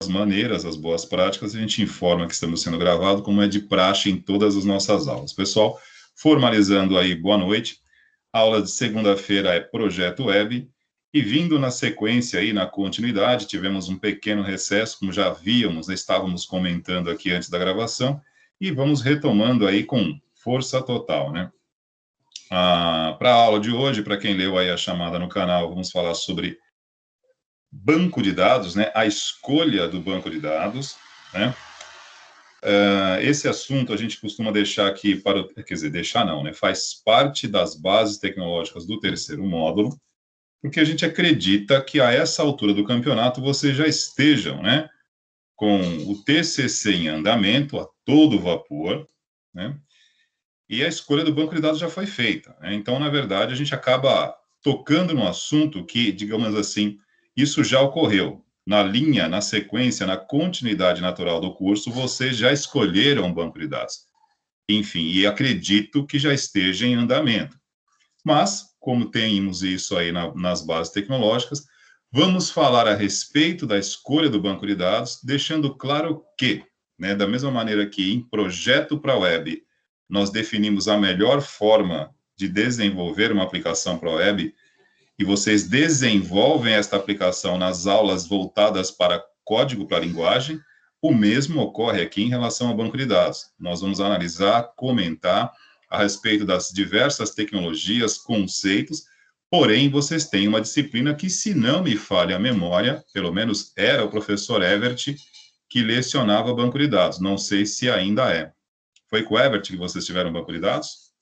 maneiras, as boas práticas, a gente informa que estamos sendo gravados, como é de praxe em todas as nossas aulas. Pessoal, formalizando aí, boa noite. A aula de segunda-feira é Projeto Web, e vindo na sequência aí, na continuidade, tivemos um pequeno recesso, como já víamos, estávamos comentando aqui antes da gravação, e vamos retomando aí com força total, né? Para a aula de hoje, para quem leu aí a chamada no canal, vamos falar sobre banco de dados, né? A escolha do banco de dados, né? Esse assunto a gente costuma deixar aqui para, quer dizer, deixar não, né? Faz parte das bases tecnológicas do terceiro módulo, porque a gente acredita que a essa altura do campeonato vocês já estejam, né? Com o TCC em andamento, a todo vapor, né? E a escolha do banco de dados já foi feita, né? Então, na verdade, a gente acaba tocando no assunto que, digamos assim, isso já ocorreu. Na linha, na sequência, na continuidade natural do curso, vocês já escolheram o banco de dados. Enfim, e acredito que já esteja em andamento. Mas, como temos isso aí nas bases tecnológicas, vamos falar a respeito da escolha do banco de dados, deixando claro que, né, da mesma maneira que em projeto para a web, nós definimos a melhor forma de desenvolver uma aplicação para a web, e vocês desenvolvem esta aplicação nas aulas voltadas para código para linguagem, o mesmo ocorre aqui em relação ao banco de dados. Nós vamos analisar, comentar a respeito das diversas tecnologias, conceitos, porém, vocês têm uma disciplina que, se não me falha a memória, pelo menos era o professor Evert que lecionava banco de dados. Não sei se ainda é. Foi com o Evert que vocês tiveram banco de dados?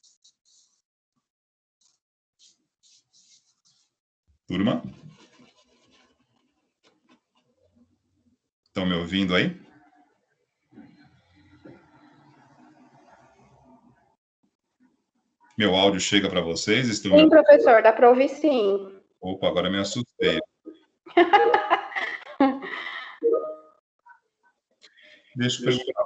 Turma? Estão me ouvindo aí? Meu áudio chega para vocês? Estão sim, professor, dá para ouvir sim. Opa, agora me assustei. Deixa eu perguntar,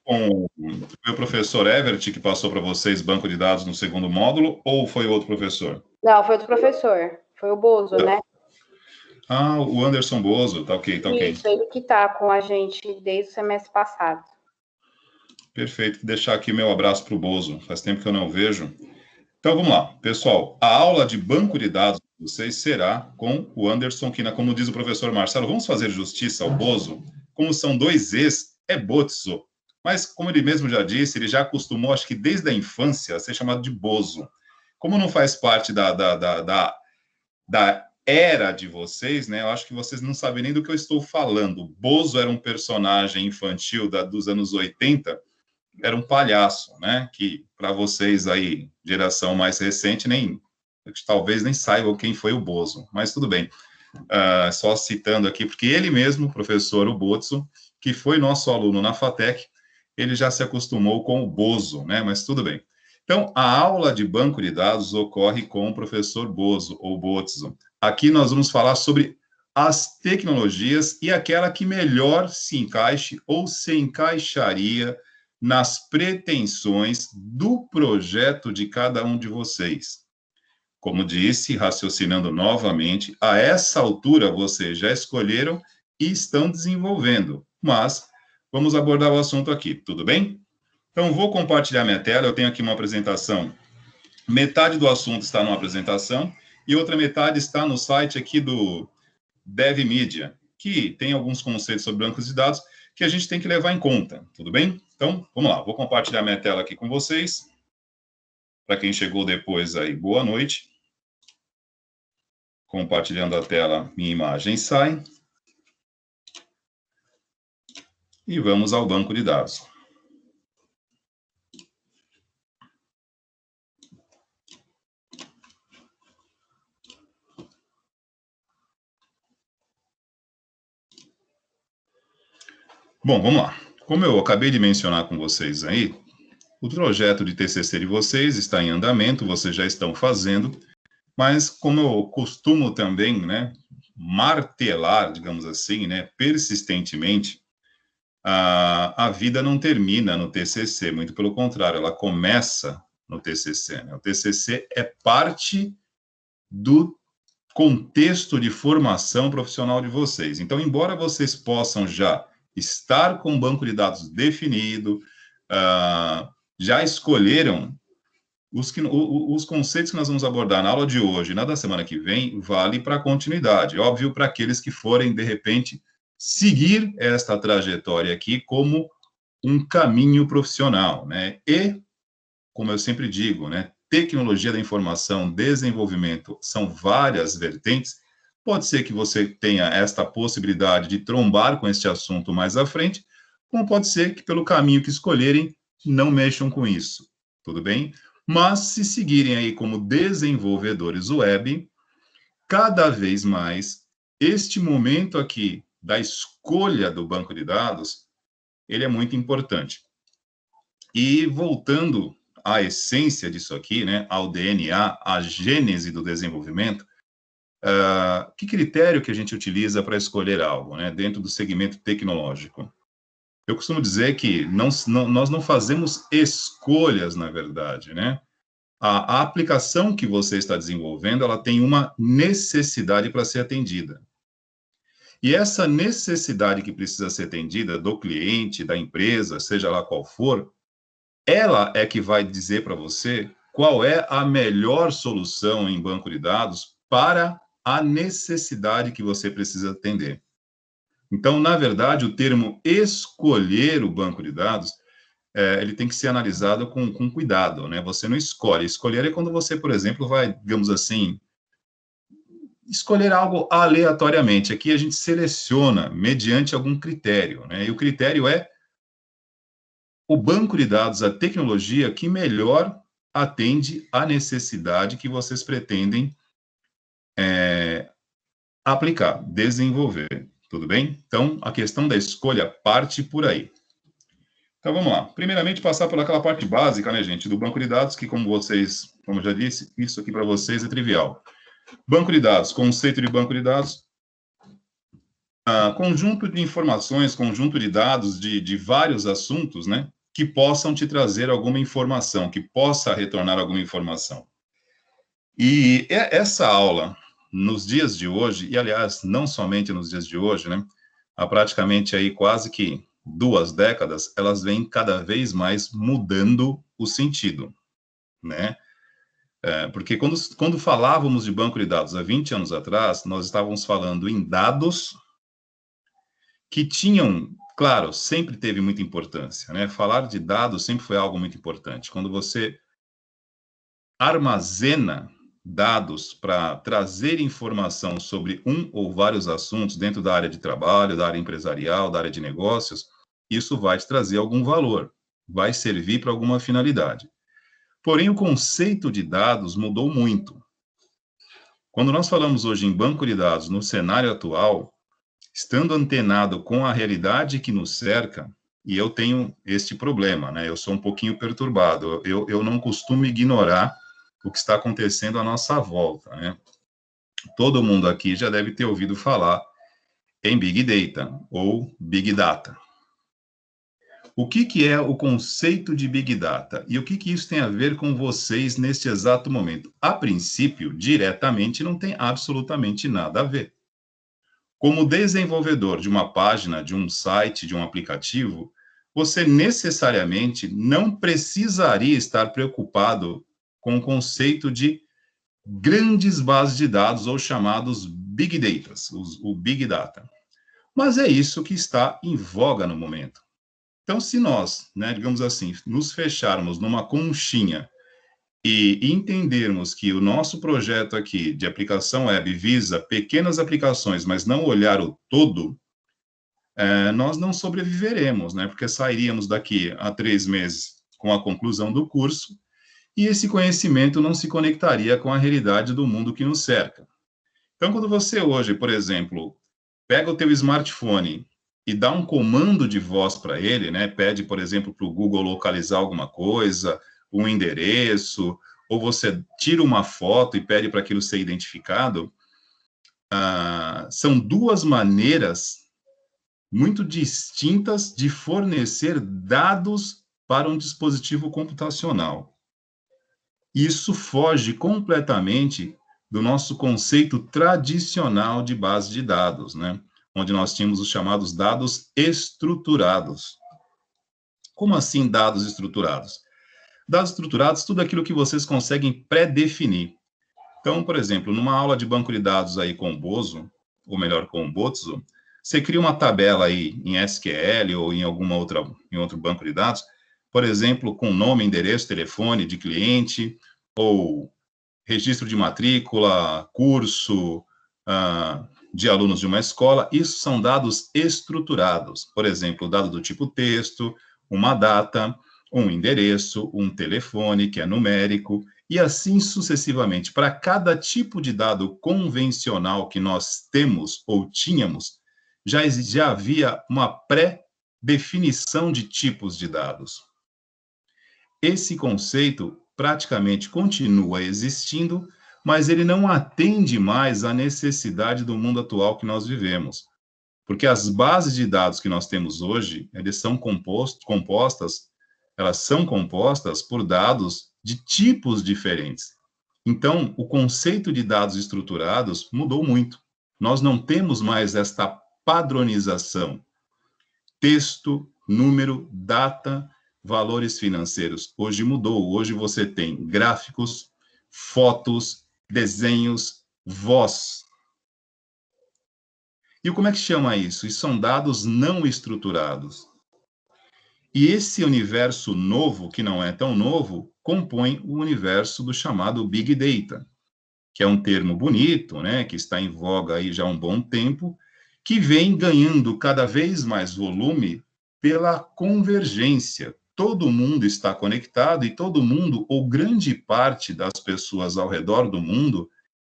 foi o professor Evert que passou para vocês banco de dados no segundo módulo, ou foi outro professor? Não, foi outro professor, foi o Bozo, né? Ah, o Anderson Bozo, tá ok, tá ok. Isso, ele que tá com a gente desde o semestre passado. Perfeito, vou deixar aqui meu abraço para o Bozo, faz tempo que eu não vejo. Então, vamos lá, pessoal, a aula de banco de dados de vocês será com o Anderson, que, como diz o professor Marcelo, vamos fazer justiça ao Bozo, como são dois ex, é Botzo, mas, como ele mesmo já disse, ele já acostumou, acho que desde a infância, a ser chamado de Bozo. Como não faz parte da era de vocês, né, eu acho que vocês não sabem nem do que eu estou falando. Bozo era um personagem infantil dos anos 80, era um palhaço, né? Que para vocês aí, geração mais recente, talvez nem saibam quem foi o Bozo, mas tudo bem. Só citando aqui, porque ele mesmo, o professor Ubotsu, que foi nosso aluno na FATEC, ele já se acostumou com o Bozo, né? Mas tudo bem. Então, a aula de banco de dados ocorre com o professor Bozo, ou Botsu. Aqui nós vamos falar sobre as tecnologias e aquela que melhor se encaixe ou se encaixaria nas pretensões do projeto de cada um de vocês. Como disse, raciocinando novamente, a essa altura vocês já escolheram e estão desenvolvendo, mas vamos abordar o assunto aqui, tudo bem? Então, vou compartilhar minha tela, eu tenho aqui uma apresentação, metade do assunto está numa apresentação, e outra metade está no site aqui do DevMedia, que tem alguns conceitos sobre bancos de dados que a gente tem que levar em conta, tudo bem? Então, vamos lá, vou compartilhar minha tela aqui com vocês. Para quem chegou depois aí, boa noite. Compartilhando a tela, minha imagem sai. E vamos ao banco de dados. Bom, vamos lá. Como eu acabei de mencionar com vocês aí, o projeto de TCC de vocês está em andamento, vocês já estão fazendo, mas como eu costumo também, né, martelar, digamos assim, né, persistentemente, a vida não termina no TCC, muito pelo contrário, ela começa no TCC, né? O TCC é parte do contexto de formação profissional de vocês. Então, embora vocês possam já estar com o banco de dados definido, já escolheram os conceitos que nós vamos abordar na aula de hoje e na da semana que vem, vale para a continuidade. Óbvio, para aqueles que forem, de repente, seguir esta trajetória aqui como um caminho profissional, né? E, como eu sempre digo, né, tecnologia da informação, desenvolvimento, são várias vertentes. Pode ser que você tenha esta possibilidade de trombar com este assunto mais à frente, como pode ser que, pelo caminho que escolherem, não mexam com isso. Tudo bem? Mas, se seguirem aí como desenvolvedores web, cada vez mais, este momento aqui da escolha do banco de dados, ele é muito importante. E voltando à essência disso aqui, né, ao DNA, à gênese do desenvolvimento, que critério que a gente utiliza para escolher algo, né, dentro do segmento tecnológico? Eu costumo dizer que nós não fazemos escolhas, na verdade, né? A aplicação que você está desenvolvendo, ela tem uma necessidade para ser atendida. E essa necessidade que precisa ser atendida do cliente, da empresa, seja lá qual for, ela é que vai dizer para você qual é a melhor solução em banco de dados para a necessidade que você precisa atender. Então, na verdade, o termo escolher o banco de dados, ele tem que ser analisado com cuidado, né? Você não escolhe. Escolher é quando você, por exemplo, vai, digamos assim, escolher algo aleatoriamente. Aqui a gente seleciona mediante algum critério, né? E o critério é o banco de dados, a tecnologia que melhor atende à necessidade que vocês pretendem aplicar, desenvolver. Tudo bem? Então, a questão da escolha parte por aí. Então, vamos lá. Primeiramente, passar por aquela parte básica, né, gente, do banco de dados, que, como eu já disse, isso aqui para vocês é trivial. Banco de dados, conceito de banco de dados, conjunto de informações, conjunto de dados de vários assuntos, né, que possam te trazer alguma informação, que possa retornar alguma informação. E essa aula, nos dias de hoje, e aliás, não somente nos dias de hoje, né, há praticamente aí quase que 2 décadas, elas vêm cada vez mais mudando o sentido, né? Porque quando falávamos de banco de dados há 20 anos atrás, nós estávamos falando em dados que tinham, claro, sempre teve muita importância, né? Falar de dados sempre foi algo muito importante. Quando você armazena dados para trazer informação sobre um ou vários assuntos dentro da área de trabalho, da área empresarial, da área de negócios, isso vai te trazer algum valor, vai servir para alguma finalidade. Porém, o conceito de dados mudou muito. Quando nós falamos hoje em banco de dados no cenário atual, estando antenado com a realidade que nos cerca, e eu tenho este problema, né? Eu sou um pouquinho perturbado, eu não costumo ignorar o que está acontecendo à nossa volta, né? Todo mundo aqui já deve ter ouvido falar em Big Data ou Big Data. O que é o conceito de Big Data? E o que isso tem a ver com vocês neste exato momento? A princípio, diretamente, não tem absolutamente nada a ver. Como desenvolvedor de uma página, de um site, de um aplicativo, você necessariamente não precisaria estar preocupado com o conceito de grandes bases de dados, ou chamados Big Data, o Big Data. Mas é isso que está em voga no momento. Então, se nós, né, digamos assim, nos fecharmos numa conchinha e entendermos que o nosso projeto aqui de aplicação web visa pequenas aplicações, mas não olhar o todo, nós não sobreviveremos, né? Porque sairíamos daqui a 3 meses com a conclusão do curso e esse conhecimento não se conectaria com a realidade do mundo que nos cerca. Então, quando você hoje, por exemplo, pega o teu smartphone e dá um comando de voz para ele, né? Pede, por exemplo, para o Google localizar alguma coisa, um endereço, ou você tira uma foto e pede para aquilo ser identificado, são 2 maneiras muito distintas de fornecer dados para um dispositivo computacional. Isso foge completamente do nosso conceito tradicional de base de dados, né? Onde nós tínhamos os chamados dados estruturados. Como assim dados estruturados? Dados estruturados, tudo aquilo que vocês conseguem pré-definir. Então, por exemplo, numa aula de banco de dados aí com o Bozo, ou melhor, com o Bozo, você cria uma tabela aí em SQL ou em outro banco de dados, por exemplo, com nome, endereço, telefone de cliente, ou registro de matrícula, curso, de alunos de uma escola. Isso são dados estruturados. Por exemplo, dado do tipo texto, uma data, um endereço, um telefone, que é numérico, e assim sucessivamente. Para cada tipo de dado convencional que nós temos ou tínhamos, já havia uma pré-definição de tipos de dados. Esse conceito praticamente continua existindo, mas ele não atende mais à necessidade do mundo atual que nós vivemos. Porque as bases de dados que nós temos hoje, elas são compostas por dados de tipos diferentes. Então, o conceito de dados estruturados mudou muito. Nós não temos mais esta padronização. Texto, número, data, valores financeiros. Hoje mudou. Hoje você tem gráficos, fotos, desenhos, voz. E como é que chama isso? Isso são dados não estruturados. E esse universo novo, que não é tão novo, compõe o universo do chamado Big Data, que é um termo bonito, né, que está em voga aí já há um bom tempo, que vem ganhando cada vez mais volume pela convergência. Todo mundo está conectado e todo mundo, ou grande parte das pessoas ao redor do mundo,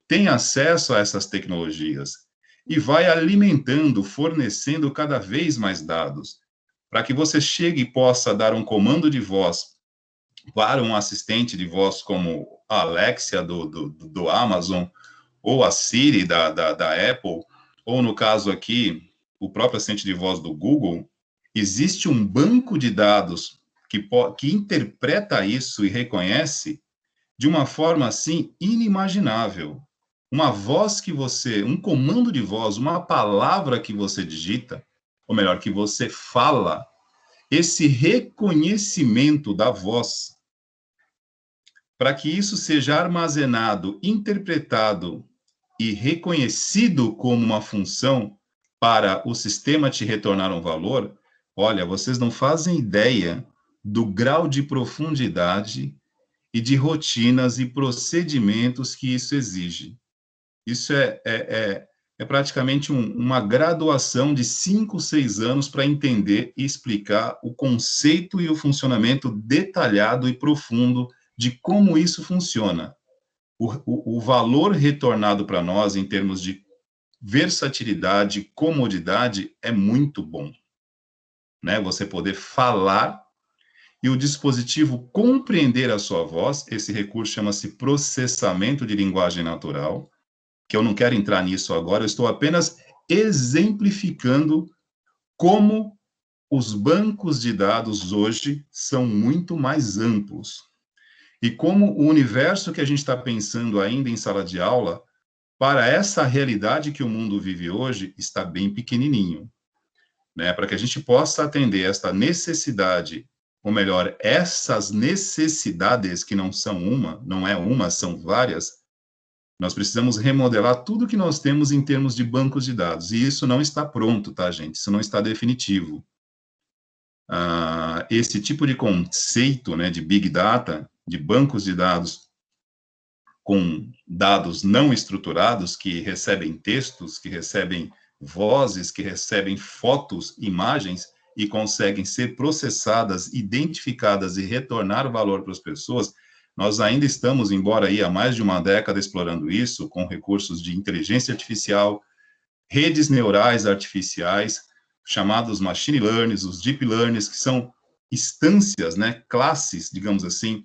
tem acesso a essas tecnologias e vai alimentando, fornecendo cada vez mais dados, para que você chegue e possa dar um comando de voz para um assistente de voz como a Alexia do Amazon, ou a Siri da Apple, ou no caso aqui, o próprio assistente de voz do Google. Existe um banco de dados que interpreta isso e reconhece de uma forma, assim, inimaginável. Uma voz um comando de voz, uma palavra que você digita, ou melhor, que você fala, esse reconhecimento da voz, para que isso seja armazenado, interpretado e reconhecido como uma função para o sistema te retornar um valor, olha, vocês não fazem ideia do grau de profundidade e de rotinas e procedimentos que isso exige. Isso é praticamente uma graduação de 5, 6 anos para entender e explicar o conceito e o funcionamento detalhado e profundo de como isso funciona. O valor retornado para nós em termos de versatilidade, comodidade, é muito bom. Né? Você poder falar e o dispositivo compreender a sua voz. Esse recurso chama-se processamento de linguagem natural, que eu não quero entrar nisso agora, eu estou apenas exemplificando como os bancos de dados hoje são muito mais amplos. E como o universo que a gente está pensando ainda em sala de aula, para essa realidade que o mundo vive hoje, está bem pequenininho. Né? Para que a gente possa atender esta necessidade, ou melhor, essas necessidades que não é uma, são várias, nós precisamos remodelar tudo que nós temos em termos de bancos de dados. E isso não está pronto, tá, gente? Isso não está definitivo. Esse tipo de conceito, né, de Big Data, de bancos de dados com dados não estruturados, que recebem textos, que recebem vozes, que recebem fotos, imagens, e conseguem ser processadas, identificadas e retornar valor para as pessoas. Nós ainda estamos, embora aí há mais de uma década explorando isso, com recursos de inteligência artificial, redes neurais artificiais, chamados machine learnings, os deep learnings, que são instâncias, né, classes, digamos assim,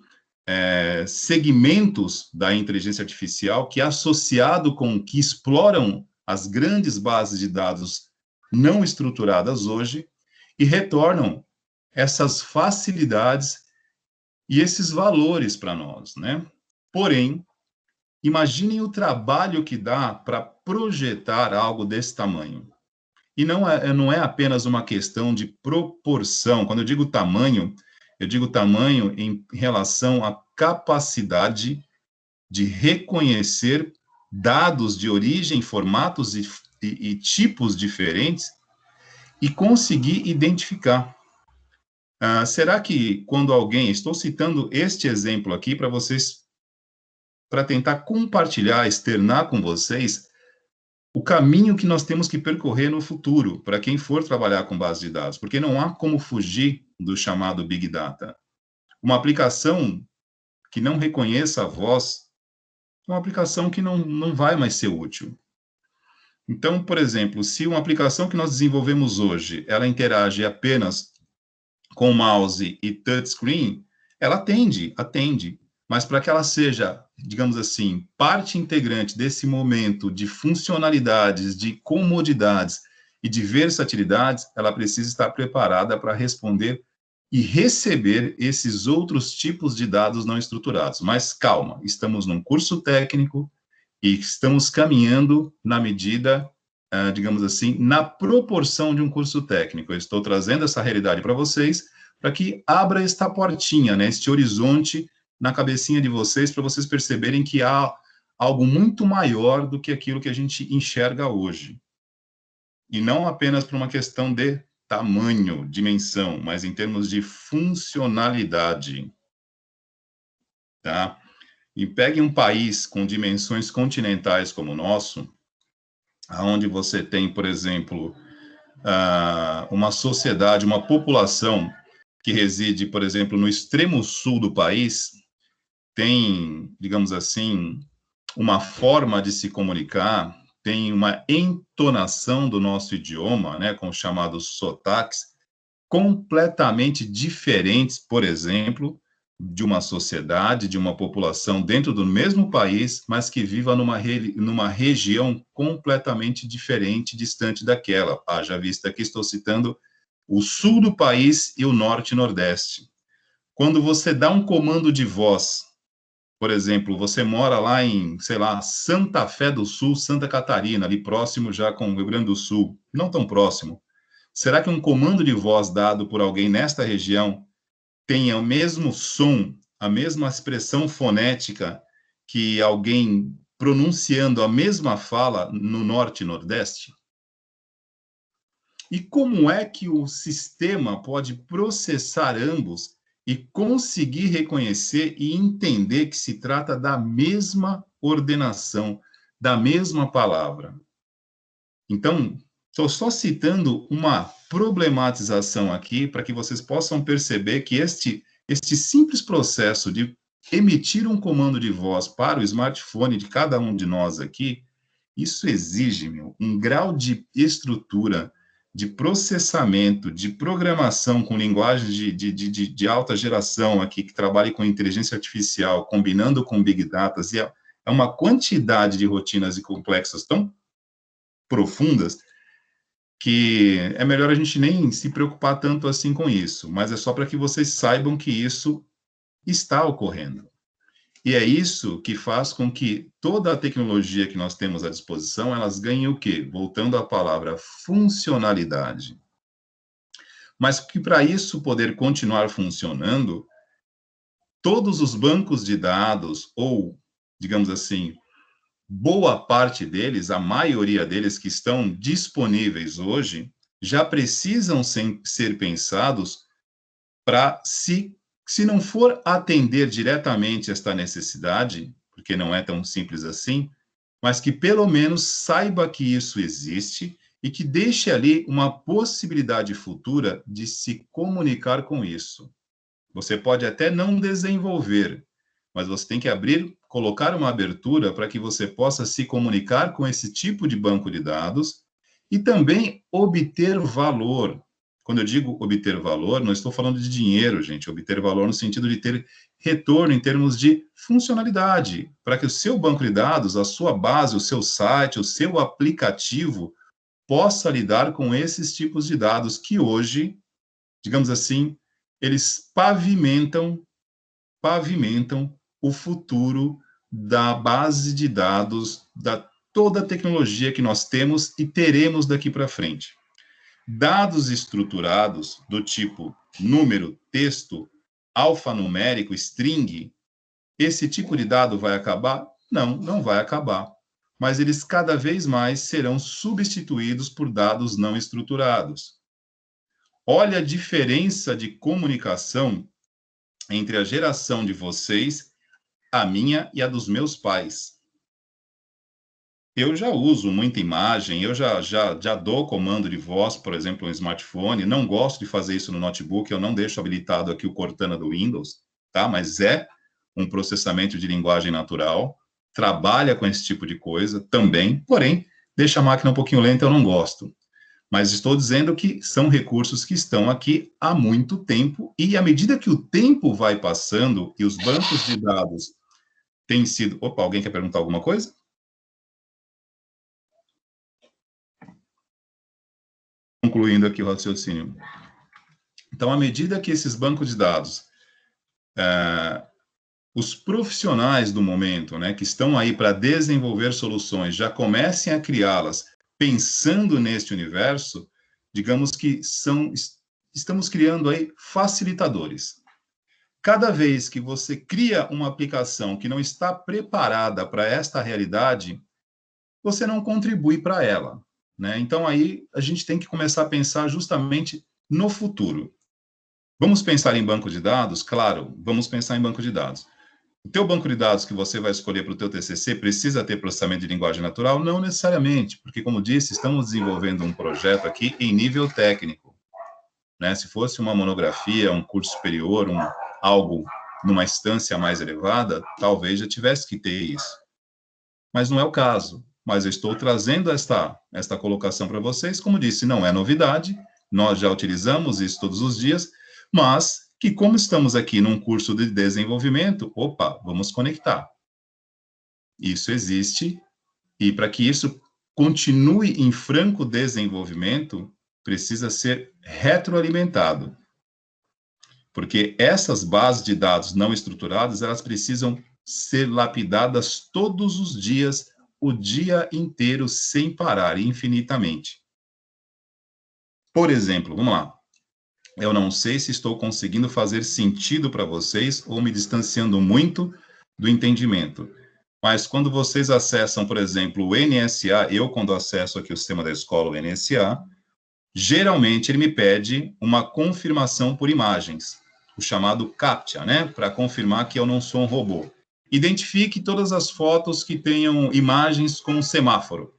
segmentos da inteligência artificial que, associado com que exploram as grandes bases de dados não estruturadas hoje e retornam essas facilidades e esses valores para nós, né? Porém, Imaginem o trabalho que dá para projetar algo desse tamanho. E não é apenas uma questão de proporção. Quando eu digo tamanho em relação à capacidade de reconhecer dados de origem, formatos e tipos diferentes e conseguir identificar. Será que quando alguém, estou citando este exemplo aqui para vocês, para tentar compartilhar, externar com vocês o caminho que nós temos que percorrer no futuro, para quem for trabalhar com base de dados, porque não há como fugir do chamado Big Data. Uma aplicação que não reconheça a voz é uma aplicação que não vai mais ser útil. Então, por exemplo, se uma aplicação que nós desenvolvemos hoje, ela interage apenas com mouse e touchscreen, ela atende, mas para que ela seja, digamos assim, parte integrante desse momento de funcionalidades, de comodidades e de versatilidades, ela precisa estar preparada para responder e receber esses outros tipos de dados não estruturados. Mas calma, estamos num curso técnico e estamos caminhando na medida, digamos assim, na proporção de um curso técnico. Eu estou trazendo essa realidade para vocês, para que abra esta portinha, né, este horizonte na cabecinha de vocês, para vocês perceberem que há algo muito maior do que aquilo que a gente enxerga hoje. E não apenas por uma questão de tamanho, dimensão, mas em termos de funcionalidade. Tá? E pegue um país com dimensões continentais como o nosso, onde você tem, por exemplo, uma sociedade, uma população que reside, por exemplo, no extremo sul do país, tem, digamos assim, uma forma de se comunicar, tem uma entonação do nosso idioma, né, com os chamados sotaques, completamente diferentes, por exemplo, de uma sociedade, de uma população dentro do mesmo país, mas que viva numa região completamente diferente, distante daquela. Já visto aqui, estou citando o sul do país e o norte e nordeste. Quando você dá um comando de voz, por exemplo, você mora lá em, sei lá, Santa Fé do Sul, Santa Catarina, ali próximo já com o Rio Grande do Sul, não tão próximo. Será que um comando de voz dado por alguém nesta região tem o mesmo som, a mesma expressão fonética que alguém pronunciando a mesma fala no norte e nordeste? E como é que o sistema pode processar ambos e conseguir reconhecer e entender que se trata da mesma ordenação, da mesma palavra? Então, estou só citando uma problematização aqui para que vocês possam perceber que este simples processo de emitir um comando de voz para o smartphone de cada um de nós aqui, isso exige, um grau de estrutura, de processamento, de programação com linguagem de alta geração aqui, que trabalhe com inteligência artificial, combinando com Big Data, e é uma quantidade de rotinas e complexas tão profundas, que é melhor a gente nem se preocupar tanto assim com isso, mas é só para que vocês saibam que isso está ocorrendo. E é isso que faz com que toda a tecnologia que nós temos à disposição, elas ganhem o quê? Voltando à palavra funcionalidade. Mas que para isso poder continuar funcionando, todos os bancos de dados, ou, digamos assim, boa parte deles, a maioria deles que estão disponíveis hoje, já precisam ser pensados para, se não for atender diretamente esta necessidade, porque não é tão simples assim, mas que pelo menos saiba que isso existe e que deixe ali uma possibilidade futura de se comunicar com isso. Você pode até não desenvolver, mas você tem que colocar uma abertura para que você possa se comunicar com esse tipo de banco de dados e também obter valor. Quando eu digo obter valor, não estou falando de dinheiro, gente, obter valor no sentido de ter retorno em termos de funcionalidade, para que o seu banco de dados, a sua base, o seu site, o seu aplicativo possa lidar com esses tipos de dados que hoje, digamos assim, eles pavimentam o futuro da base de dados, da toda a tecnologia que nós temos e teremos daqui para frente. Dados estruturados do tipo número, texto, alfanumérico, string, esse tipo de dado vai acabar? Não, não vai acabar. Mas eles cada vez mais serão substituídos por dados não estruturados. Olha a diferença de comunicação entre a geração de vocês, a minha e a dos meus pais. Eu já uso muita imagem, eu já dou comando de voz, por exemplo, no smartphone, não gosto de fazer isso no notebook, eu não deixo habilitado aqui o Cortana do Windows, tá? Mas é um processamento de linguagem natural, trabalha com esse tipo de coisa também, porém, deixa a máquina um pouquinho lenta, eu não gosto. Mas estou dizendo que são recursos que estão aqui há muito tempo, e à medida que o tempo vai passando e os bancos de dados têm sido... Opa, alguém quer perguntar alguma coisa? Concluindo aqui o raciocínio. Então, à medida que esses bancos de dados, os profissionais do momento, né, que estão aí para desenvolver soluções, já comecem a criá-las pensando neste universo, digamos que estamos criando aí facilitadores. Cada vez que você cria uma aplicação que não está preparada para esta realidade, você não contribui para ela, né? Então, aí, a gente tem que começar a pensar justamente no futuro. Vamos pensar em banco de dados? Claro, vamos pensar em banco de dados. O teu banco de dados que você vai escolher para o teu TCC precisa ter processamento de linguagem natural? Não necessariamente, porque, como disse, estamos desenvolvendo um projeto aqui em nível técnico, né? Se fosse uma monografia, um curso superior, algo numa instância mais elevada, talvez já tivesse que ter isso. Mas não é o caso. Mas eu estou trazendo esta colocação para vocês, como disse, não é novidade, nós já utilizamos isso todos os dias, mas que como estamos aqui num curso de desenvolvimento, opa, vamos conectar. Isso existe, e para que isso continue em franco desenvolvimento, precisa ser retroalimentado. Porque essas bases de dados não estruturadas, elas precisam ser lapidadas todos os dias, o dia inteiro, sem parar, infinitamente. Por exemplo, vamos lá. Eu não sei se estou conseguindo fazer sentido para vocês ou me distanciando muito do entendimento. Mas quando vocês acessam, por exemplo, o NSA, eu quando acesso aqui o sistema da escola, o NSA, geralmente ele me pede uma confirmação por imagens, o chamado CAPTCHA, né? Para confirmar que eu não sou um robô. Identifique todas as fotos que tenham imagens com semáforo.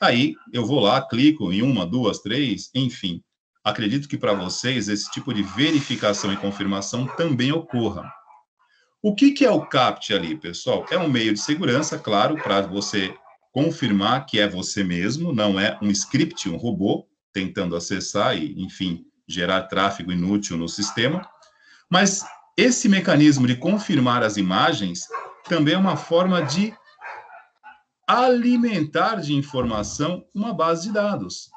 Aí eu vou lá, clico em 1, 2, 3, enfim. Acredito que para vocês esse tipo de verificação e confirmação também ocorra. O que é o CAPTCHA ali, pessoal? É um meio de segurança, claro, para você confirmar que é você mesmo, não é um script, um robô, tentando acessar e, enfim, gerar tráfego inútil no sistema. Mas esse mecanismo de confirmar as imagens também é uma forma de alimentar de informação uma base de dados.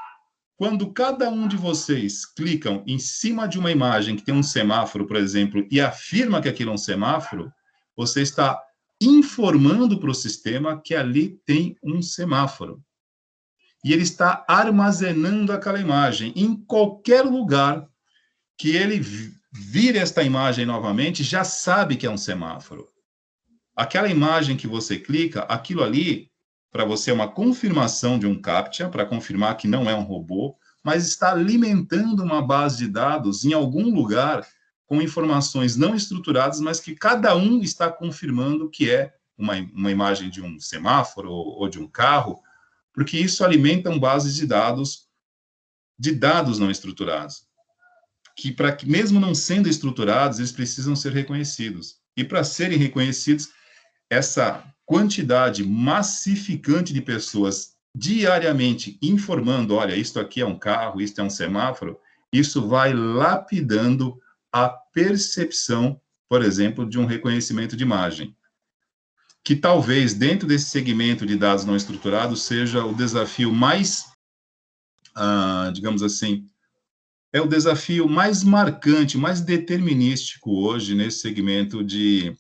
Quando cada um de vocês clicam em cima de uma imagem que tem um semáforo, por exemplo, e afirma que aquilo é um semáforo, você está informando para o sistema que ali tem um semáforo. E ele está armazenando aquela imagem. Em qualquer lugar que ele vir esta imagem novamente, já sabe que é um semáforo. Aquela imagem que você clica, aquilo ali, para você é uma confirmação de um CAPTCHA, para confirmar que não é um robô, mas está alimentando uma base de dados em algum lugar com informações não estruturadas, mas que cada um está confirmando que é uma imagem de um semáforo ou de um carro, porque isso alimenta bases de dados não estruturados, que mesmo não sendo estruturados, eles precisam ser reconhecidos. E para serem reconhecidos, essa quantidade massificante de pessoas diariamente informando, olha, isto aqui é um carro, isto é um semáforo, isso vai lapidando a percepção, por exemplo, de um reconhecimento de imagem. Que talvez, dentro desse segmento de dados não estruturados, seja o desafio mais, digamos assim, é o desafio mais marcante, mais determinístico hoje nesse segmento de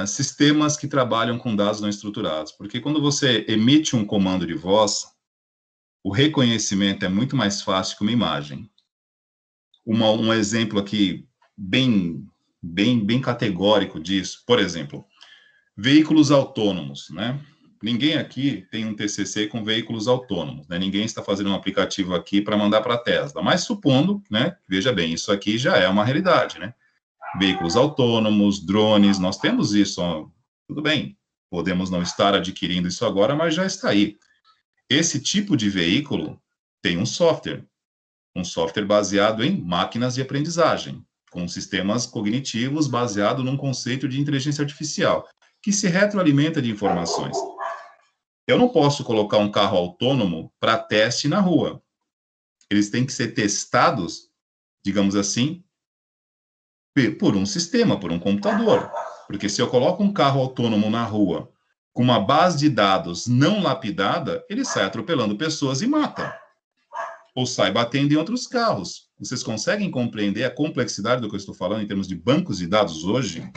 sistemas que trabalham com dados não estruturados, porque quando você emite um comando de voz, o reconhecimento é muito mais fácil que uma imagem. Um exemplo aqui bem categórico disso, por exemplo, veículos autônomos, né? Ninguém aqui tem um TCC com veículos autônomos, né? Ninguém está fazendo um aplicativo aqui para mandar para a Tesla, mas supondo, né? Veja bem, isso aqui já é uma realidade, né? Veículos autônomos, drones, nós temos isso, ó, tudo bem, podemos não estar adquirindo isso agora, mas já está aí. Esse tipo de veículo tem um software baseado em máquinas de aprendizagem, com sistemas cognitivos baseado num conceito de inteligência artificial, que se retroalimenta de informações. Eu não posso colocar um carro autônomo para teste na rua. Eles têm que ser testados, digamos assim, por um sistema, por um computador. Porque se eu coloco um carro autônomo na rua com uma base de dados não lapidada, ele sai atropelando pessoas e mata. Ou sai batendo em outros carros. Vocês conseguem compreender a complexidade do que eu estou falando em termos de bancos de dados hoje?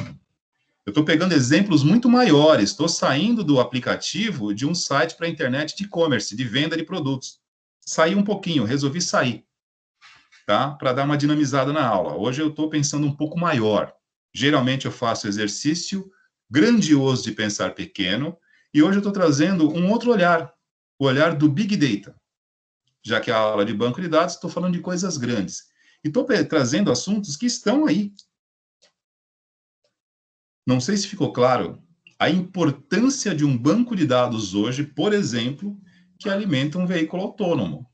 Eu estou pegando exemplos muito maiores, estou saindo do aplicativo de um site para internet de e-commerce, de venda de produtos. Saí um pouquinho, resolvi sair, tá? Para dar uma dinamizada na aula. Hoje eu estou pensando um pouco maior. Geralmente eu faço exercício grandioso de pensar pequeno, e hoje eu estou trazendo um outro olhar, o olhar do Big Data. Já que a aula de banco de dados, estou falando de coisas grandes. E estou trazendo assuntos que estão aí. Não sei se ficou claro a importância de um banco de dados hoje, por exemplo, que alimenta um veículo autônomo.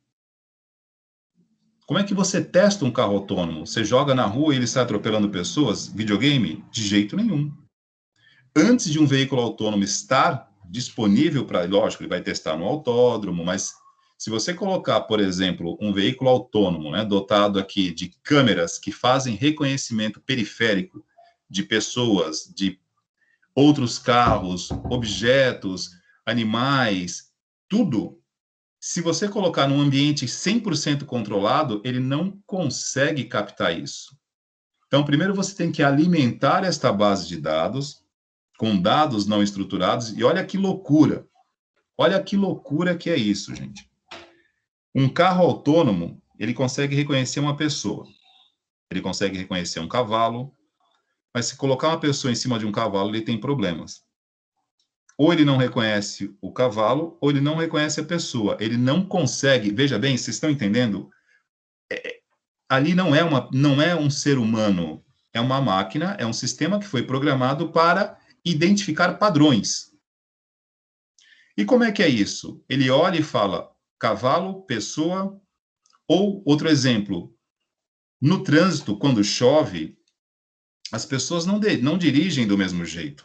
Como é que você testa um carro autônomo? Você joga na rua e ele sai atropelando pessoas? Videogame? De jeito nenhum. Antes de um veículo autônomo estar disponível para, lógico, ele vai testar no autódromo, mas se você colocar, por exemplo, um veículo autônomo, né, dotado aqui de câmeras que fazem reconhecimento periférico de pessoas, de outros carros, objetos, animais, tudo, se você colocar num ambiente 100% controlado, ele não consegue captar isso. Então, primeiro você tem que alimentar esta base de dados com dados não estruturados, e olha que loucura que é isso, gente. Um carro autônomo, ele consegue reconhecer uma pessoa, ele consegue reconhecer um cavalo, mas se colocar uma pessoa em cima de um cavalo, ele tem problemas. Ou ele não reconhece o cavalo, ou ele não reconhece a pessoa. Ele não consegue, veja bem, vocês estão entendendo? Ali não é um ser humano, é uma máquina, é um sistema que foi programado para identificar padrões. E como é que é isso? Ele olha e fala, cavalo, pessoa, ou outro exemplo, no trânsito, quando chove, as pessoas não dirigem do mesmo jeito.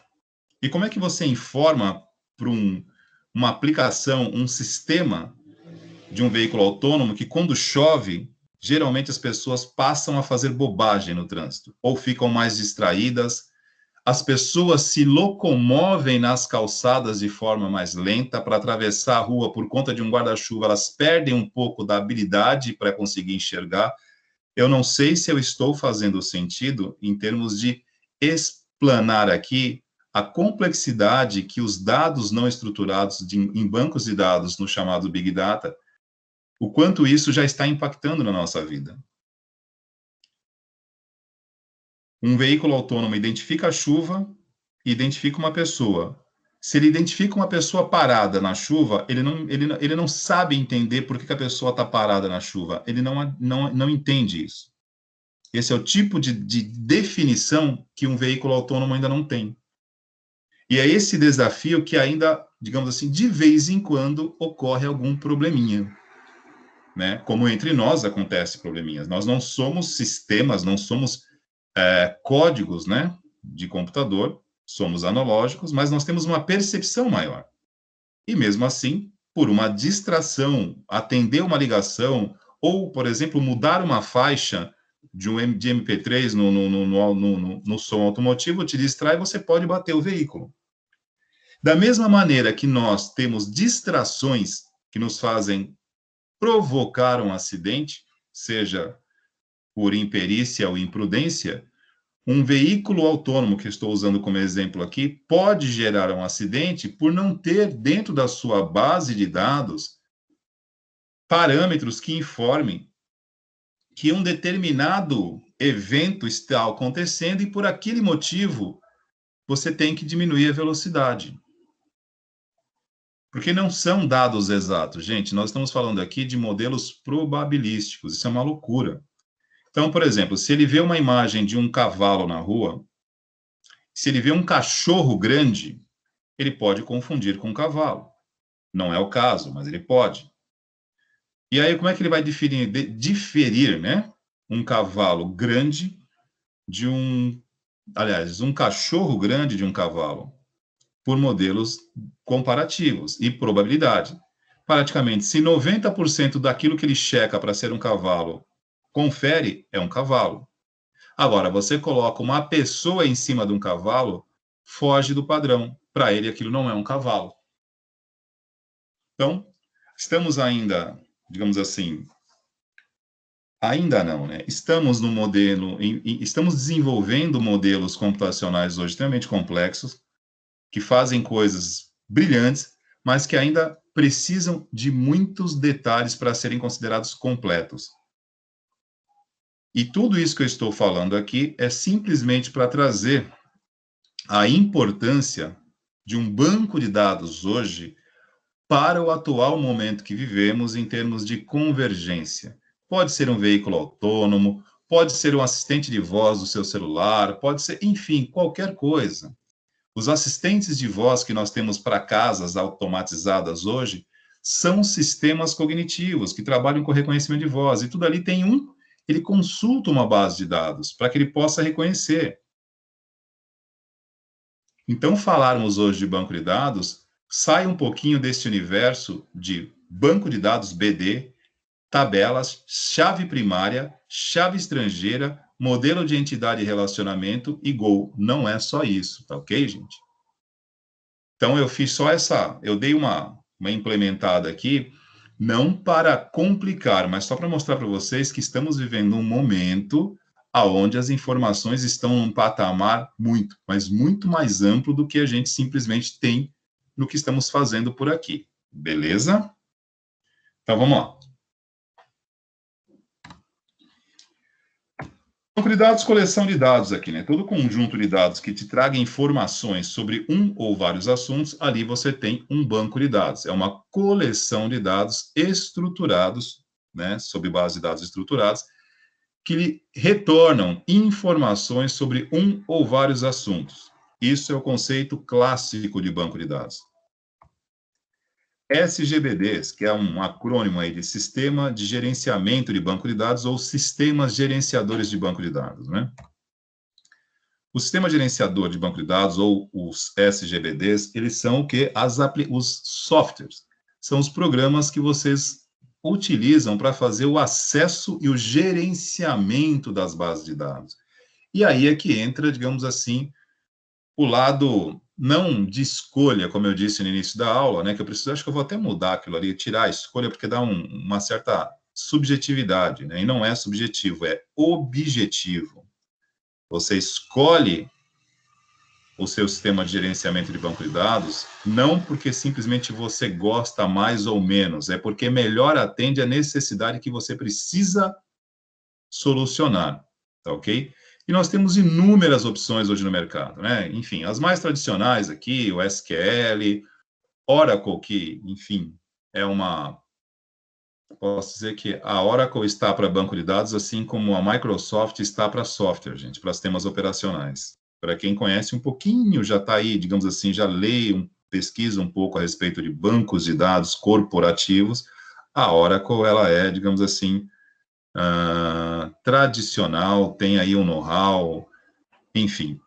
E como é que você informa para uma aplicação, um sistema de um veículo autônomo que quando chove, geralmente as pessoas passam a fazer bobagem no trânsito, ou ficam mais distraídas, as pessoas se locomovem nas calçadas de forma mais lenta para atravessar a rua por conta de um guarda-chuva, elas perdem um pouco da habilidade para conseguir enxergar. Eu não sei se eu estou fazendo sentido em termos de explanar aqui a complexidade que os dados não estruturados em bancos de dados no chamado Big Data, o quanto isso já está impactando na nossa vida. Um veículo autônomo identifica a chuva e identifica uma pessoa. Se ele identifica uma pessoa parada na chuva, ele não sabe entender por que a pessoa está parada na chuva. Ele não entende isso. Esse é o tipo de definição que um veículo autônomo ainda não tem. E é esse desafio que ainda, digamos assim, de vez em quando ocorre algum probleminha. Né? Como entre nós acontece probleminhas. Nós não somos sistemas, não somos códigos, né, de computador, somos analógicos, mas nós temos uma percepção maior. E mesmo assim, por uma distração, atender uma ligação, ou, por exemplo, mudar uma faixa de MP3 no som automotivo, te distrai, você pode bater o veículo. Da mesma maneira que nós temos distrações que nos fazem provocar um acidente, seja por imperícia ou imprudência, Um veículo autônomo, que estou usando como exemplo aqui, pode gerar um acidente por não ter dentro da sua base de dados parâmetros que informem que um determinado evento está acontecendo e por aquele motivo você tem que diminuir a velocidade. Porque não são dados exatos, gente. Nós estamos falando aqui de modelos probabilísticos. Isso é uma loucura. Então, por exemplo, se ele vê uma imagem de um cavalo na rua, se ele vê um cachorro grande, ele pode confundir com um cavalo. Não é o caso, mas ele pode. E aí, como é que ele vai diferir, né? Um cavalo grande de um... Aliás, um cachorro grande de um cavalo, por modelos comparativos e probabilidade. Praticamente, se 90% daquilo que ele checa para ser um cavalo confere, é um cavalo. Agora, você coloca uma pessoa em cima de um cavalo, foge do padrão. Para ele, aquilo não é um cavalo. Então, estamos ainda, digamos assim, ainda não, né? Estamos no modelo, estamos desenvolvendo modelos computacionais hoje extremamente complexos, que fazem coisas brilhantes, mas que ainda precisam de muitos detalhes para serem considerados completos. E tudo isso que eu estou falando aqui é simplesmente para trazer a importância de um banco de dados hoje para o atual momento que vivemos em termos de convergência. Pode ser um veículo autônomo, pode ser um assistente de voz do seu celular, pode ser, enfim, qualquer coisa. Os assistentes de voz que nós temos para casas automatizadas hoje são sistemas cognitivos que trabalham com reconhecimento de voz, e tudo ali tem ele consulta uma base de dados para que ele possa reconhecer. Então, falarmos hoje de banco de dados sai um pouquinho desse universo de banco de dados BD, tabelas, chave primária, chave estrangeira, modelo de entidade e relacionamento e Go. Não é só isso, tá ok, gente? Então, eu fiz só eu dei uma implementada aqui, não para complicar, mas só para mostrar para vocês que estamos vivendo um momento onde as informações estão num patamar muito, mas muito mais amplo do que a gente simplesmente tem no que estamos fazendo por aqui. Beleza? Então, vamos lá. Banco de dados, coleção de dados aqui, né? Todo conjunto de dados que te traga informações sobre um ou vários assuntos, ali você tem um banco de dados. É uma coleção de dados estruturados, né? Sob base de dados estruturados, que lhe retornam informações sobre um ou vários assuntos. Isso é o conceito clássico de banco de dados. SGBDs, que é um acrônimo aí de Sistema de Gerenciamento de Banco de Dados ou Sistemas Gerenciadores de Banco de Dados, né? O Sistema Gerenciador de Banco de Dados, ou os SGBDs, eles são o quê? Os softwares. São os programas que vocês utilizam para fazer o acesso e o gerenciamento das bases de dados. E aí é que entra, digamos assim, o lado não de escolha, como eu disse no início da aula, né, que acho que eu vou até mudar aquilo ali, tirar a escolha, porque dá uma certa subjetividade, né, e não é subjetivo, é objetivo. Você escolhe o seu sistema de gerenciamento de banco de dados, não porque simplesmente você gosta mais ou menos, é porque melhor atende a necessidade que você precisa solucionar, tá ok? E nós temos inúmeras opções hoje no mercado, né? Enfim, as mais tradicionais aqui, o SQL, Oracle, que, enfim, posso dizer que a Oracle está para banco de dados, assim como a Microsoft está para software, gente, para sistemas operacionais. Para quem conhece um pouquinho, já está aí, digamos assim, já pesquisa um pouco a respeito de bancos de dados corporativos, a Oracle, ela é, digamos assim, tradicional, tem aí um know-how, enfim.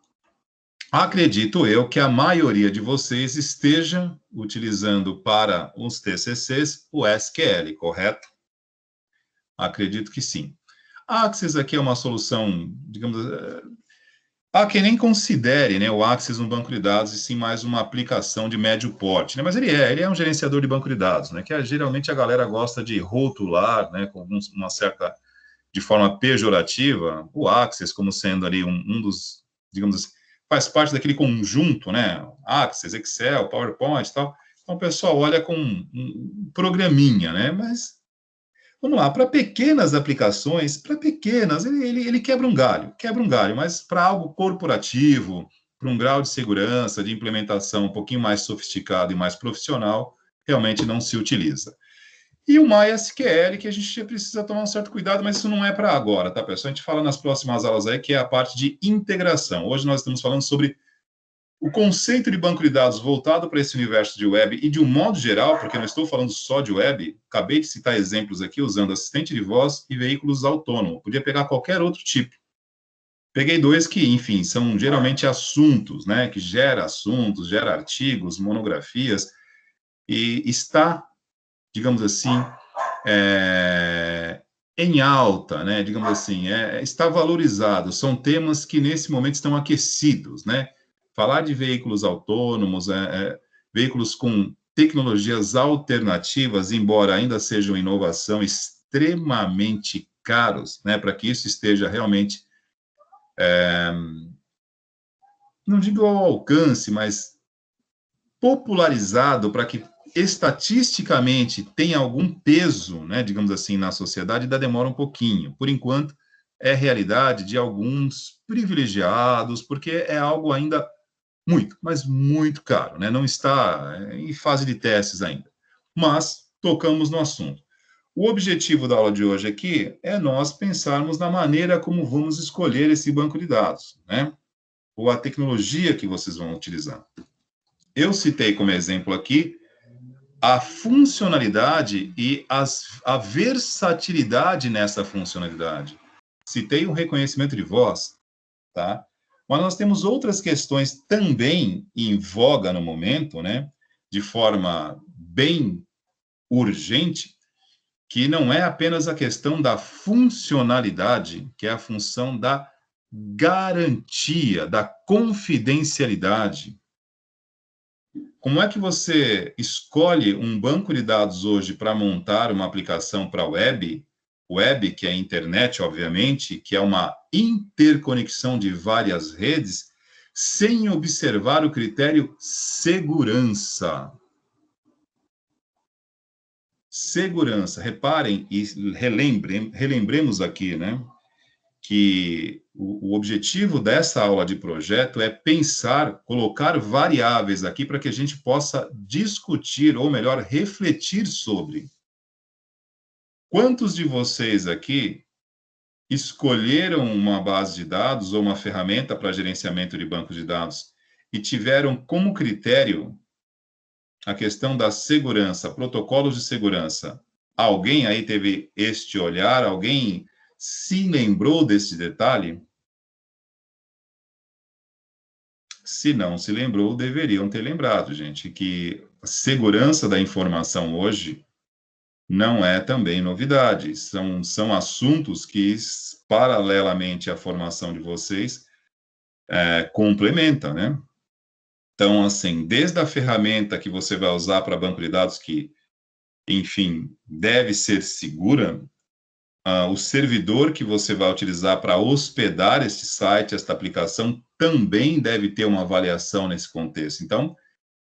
Acredito eu que a maioria de vocês esteja utilizando para os TCCs o SQL, correto? Acredito que sim. A Axis aqui é uma solução, digamos, há quem nem considere, né, o Axis um banco de dados, e sim mais uma aplicação de médio porte, né, mas ele é um gerenciador de banco de dados, né, que geralmente a galera gosta de rotular, né, com uma certa de forma pejorativa o Access como sendo ali um dos, digamos assim, faz parte daquele conjunto, né? Access, Excel, PowerPoint e tal. Então, o pessoal olha com um programinha, né? Mas, vamos lá, para pequenas aplicações, para pequenas, ele quebra um galho, mas para algo corporativo, para um grau de segurança, de implementação um pouquinho mais sofisticado e mais profissional, realmente não se utiliza. E o MySQL, que a gente precisa tomar um certo cuidado, mas isso não é para agora, tá, pessoal? A gente fala nas próximas aulas aí, que é a parte de integração. Hoje nós estamos falando sobre o conceito de banco de dados voltado para esse universo de web e de um modo geral, porque não estou falando só de web, acabei de citar exemplos aqui usando assistente de voz e veículos autônomos. Podia pegar qualquer outro tipo. Peguei dois que, enfim, são geralmente assuntos, né? Que gera assuntos, gera artigos, monografias, e está, digamos assim, em alta, né? Digamos assim, está valorizado. São temas que nesse momento estão aquecidos, né? Falar de veículos autônomos, veículos com tecnologias alternativas, embora ainda sejam inovação extremamente caros, né? Para que isso esteja realmente, não digo ao alcance, mas popularizado para que estatisticamente tenha algum peso, né, digamos assim, na sociedade, ainda demora um pouquinho. Por enquanto, é realidade de alguns privilegiados, porque é algo ainda muito, mas muito caro, né? Não está em fase de testes ainda. Mas tocamos no assunto. O objetivo da aula de hoje aqui é nós pensarmos na maneira como vamos escolher esse banco de dados, né? Ou a tecnologia que vocês vão utilizar. Eu citei como exemplo aqui a funcionalidade e a versatilidade nessa funcionalidade. Citei o reconhecimento de voz, tá? Mas nós temos outras questões também em voga no momento, né? De forma bem urgente, que não é apenas a questão da funcionalidade, que é a função da garantia, da confidencialidade. Como é que você escolhe um banco de dados hoje para montar uma aplicação para web, que é a internet, obviamente, que é uma interconexão de várias redes, sem observar o critério segurança? Segurança. Reparem e relembremos aqui, né, que o objetivo dessa aula de projeto é pensar, colocar variáveis aqui para que a gente possa discutir, ou melhor, refletir sobre. Quantos de vocês aqui escolheram uma base de dados ou uma ferramenta para gerenciamento de banco de dados e tiveram como critério a questão da segurança, protocolos de segurança? Alguém aí teve este olhar? Alguém se lembrou desse detalhe? Se não se lembrou, deveriam ter lembrado, gente, que a segurança da informação hoje não é também novidade. São assuntos que, paralelamente à formação de vocês, complementa, né? Então, assim, desde a ferramenta que você vai usar para banco de dados, que, enfim, deve ser segura, o servidor que você vai utilizar para hospedar este site, esta aplicação, também deve ter uma avaliação nesse contexto. Então,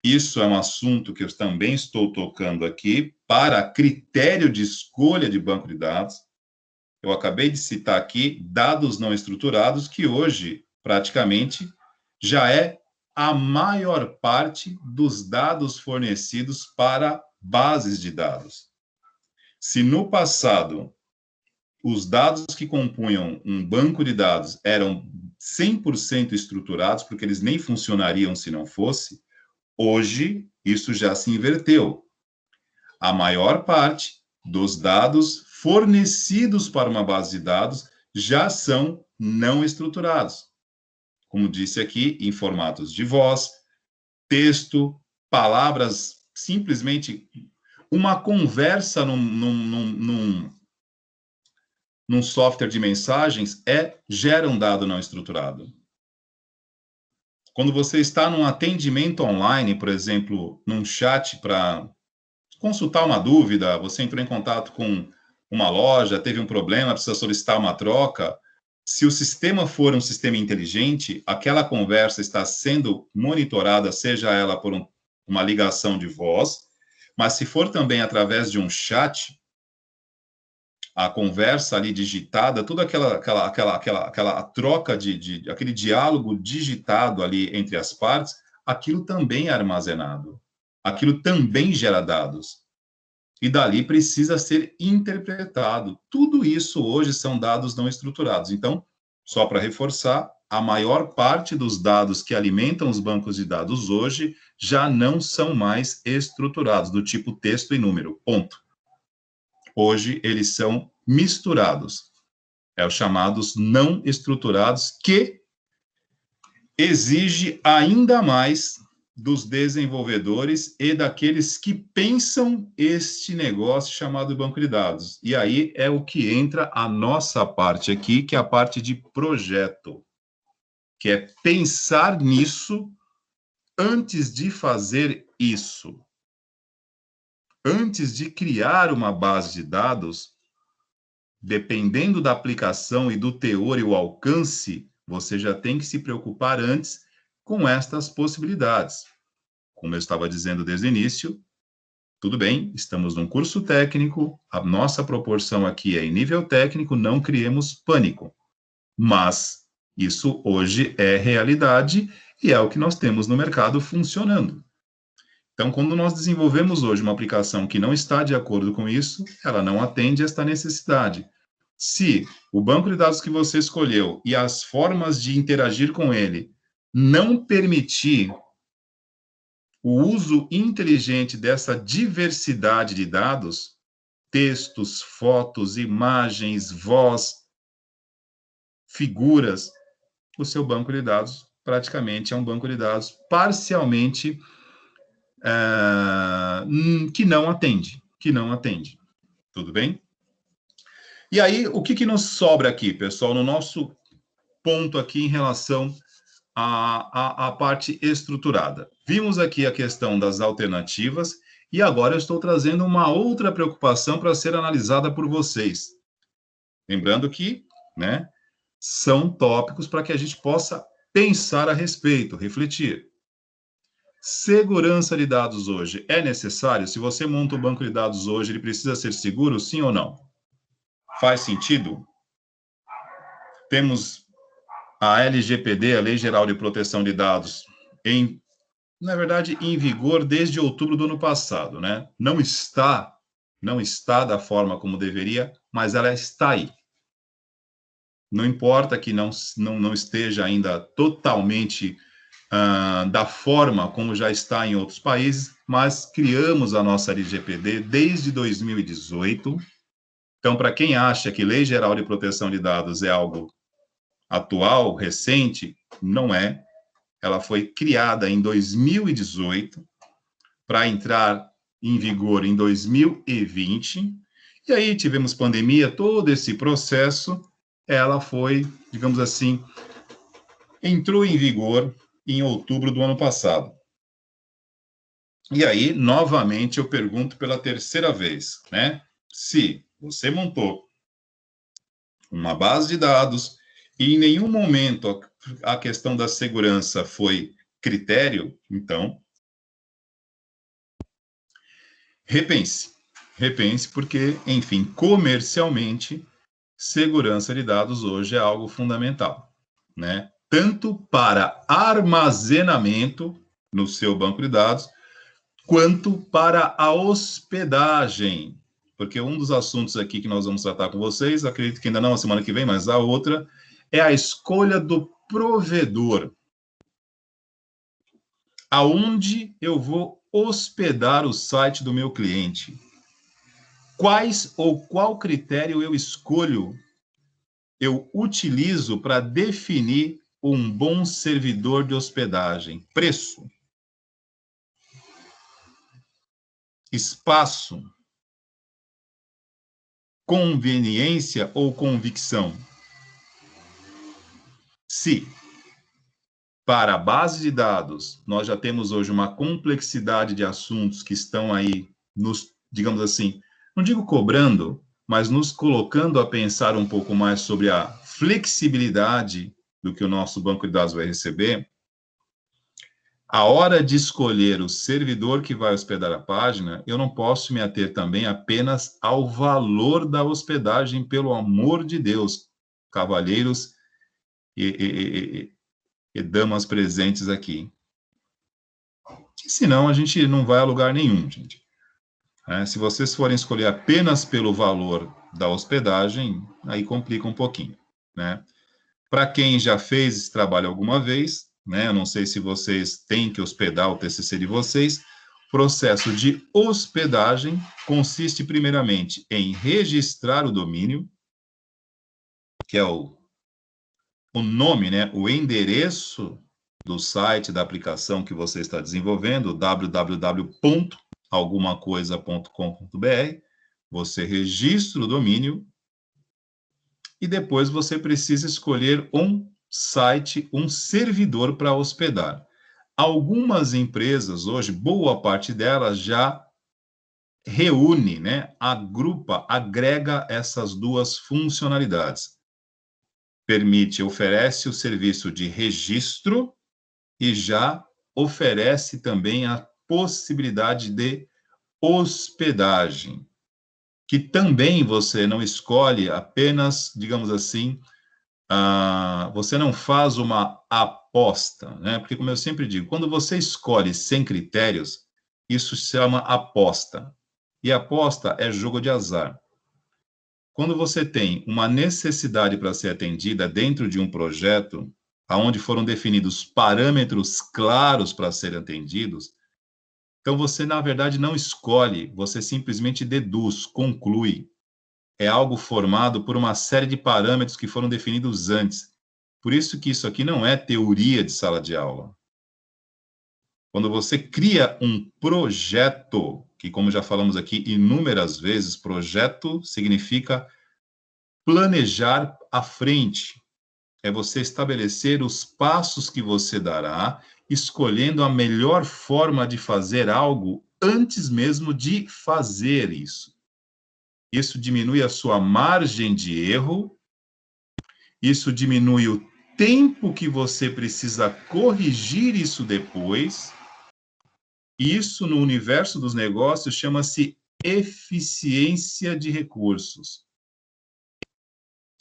isso é um assunto que eu também estou tocando aqui para critério de escolha de banco de dados. Eu acabei de citar aqui dados não estruturados, que hoje, praticamente, já é a maior parte dos dados fornecidos para bases de dados. Se no passado os dados que compunham um banco de dados eram 100% estruturados, porque eles nem funcionariam se não fosse, hoje isso já se inverteu. A maior parte dos dados fornecidos para uma base de dados já são não estruturados. Como disse aqui, em formatos de voz, texto, palavras, simplesmente uma conversa num software de mensagens gera um dado não estruturado. Quando você está num atendimento online, por exemplo, num chat para consultar uma dúvida, você entrou em contato com uma loja, teve um problema, precisa solicitar uma troca, se o sistema for um sistema inteligente, aquela conversa está sendo monitorada, seja ela por uma ligação de voz, mas se for também através de um chat, a conversa ali digitada, toda aquela troca aquele diálogo digitado ali entre as partes, aquilo também é armazenado, aquilo também gera dados. E dali precisa ser interpretado. Tudo isso hoje são dados não estruturados. Então, só para reforçar, a maior parte dos dados que alimentam os bancos de dados hoje já não são mais estruturados, do tipo texto e número, ponto. Hoje, eles são misturados. É os chamados não estruturados, que exige ainda mais dos desenvolvedores e daqueles que pensam este negócio chamado banco de dados. E aí é o que entra a nossa parte aqui, que é a parte de projeto, que é pensar nisso antes de fazer isso. Antes de criar uma base de dados, dependendo da aplicação e do teor e o alcance, você já tem que se preocupar antes com estas possibilidades. Como eu estava dizendo desde o início, tudo bem, estamos num curso técnico, a nossa proporção aqui é em nível técnico, não criemos pânico. Mas isso hoje é realidade e é o que nós temos no mercado funcionando. Então, quando nós desenvolvemos hoje uma aplicação que não está de acordo com isso, ela não atende esta necessidade. Se o banco de dados que você escolheu e as formas de interagir com ele não permitir o uso inteligente dessa diversidade de dados, textos, fotos, imagens, voz, figuras, o seu banco de dados praticamente é um banco de dados parcialmente que não atende. Tudo bem? E aí, o que nos sobra aqui, pessoal, no nosso ponto aqui em relação à parte estruturada? Vimos aqui a questão das alternativas e agora eu estou trazendo uma outra preocupação para ser analisada por vocês. Lembrando que, né, são tópicos para que a gente possa pensar a respeito, refletir. Segurança de dados hoje é necessário? Se você monta um banco de dados hoje, ele precisa ser seguro, sim ou não? Faz sentido? Temos a LGPD, a Lei Geral de Proteção de Dados, na verdade, em vigor desde outubro do ano passado, né? Não está da forma como deveria, mas ela está aí. Não importa que não esteja ainda totalmente da forma como já está em outros países, mas criamos a nossa LGPD desde 2018. Então, para quem acha que Lei Geral de Proteção de Dados é algo atual, recente, não é. Ela foi criada em 2018 para entrar em vigor em 2020. E aí tivemos pandemia, todo esse processo, ela foi, digamos assim, entrou em vigor em outubro do ano passado. E aí, novamente, eu pergunto pela terceira vez, né? Se você montou uma base de dados e em nenhum momento a questão da segurança foi critério, então, repense, porque, enfim, comercialmente, segurança de dados hoje é algo fundamental, né? Tanto para armazenamento no seu banco de dados, quanto para a hospedagem. Porque um dos assuntos aqui que nós vamos tratar com vocês, acredito que ainda não a semana que vem, mas a outra, é a escolha do provedor. Aonde eu vou hospedar o site do meu cliente? Qual critério eu escolho, eu utilizo para definir um bom servidor de hospedagem? Preço, espaço, conveniência ou convicção? Se para a base de dados nós já temos hoje uma complexidade de assuntos que estão aí nos, digamos assim, não digo cobrando, mas nos colocando a pensar um pouco mais sobre a flexibilidade do que o nosso banco de dados vai receber, a hora de escolher o servidor que vai hospedar a página, eu não posso me ater também apenas ao valor da hospedagem, pelo amor de Deus, cavalheiros e damas presentes aqui. Que senão a gente não vai a lugar nenhum, gente. Se vocês forem escolher apenas pelo valor da hospedagem, aí complica um pouquinho, né? Para quem já fez esse trabalho alguma vez, né? Eu não sei se vocês têm que hospedar o TCC de vocês. O processo de hospedagem consiste primeiramente em registrar o domínio, que é o nome, né? O endereço do site da aplicação que você está desenvolvendo, www.algumacoisa.com.br. Você registra o domínio e depois você precisa escolher um site, um servidor para hospedar. Algumas empresas hoje, boa parte delas já reúne, né, agrupa, agrega essas duas funcionalidades. Oferece o serviço de registro e já oferece também a possibilidade de hospedagem, que também você não escolhe apenas, digamos assim, você não faz uma aposta, né? Porque, como eu sempre digo, quando você escolhe sem critérios, isso se chama aposta. E aposta é jogo de azar. Quando você tem uma necessidade para ser atendida dentro de um projeto, onde foram definidos parâmetros claros para serem atendidos, então você, na verdade, não escolhe, você simplesmente deduz, conclui. É algo formado por uma série de parâmetros que foram definidos antes. Por isso que isso aqui não é teoria de sala de aula. Quando você cria um projeto, que como já falamos aqui inúmeras vezes, projeto significa planejar à frente. É você estabelecer os passos que você dará, escolhendo a melhor forma de fazer algo antes mesmo de fazer isso. Isso diminui a sua margem de erro, isso diminui o tempo que você precisa corrigir isso depois. Isso, no universo dos negócios, chama-se eficiência de recursos.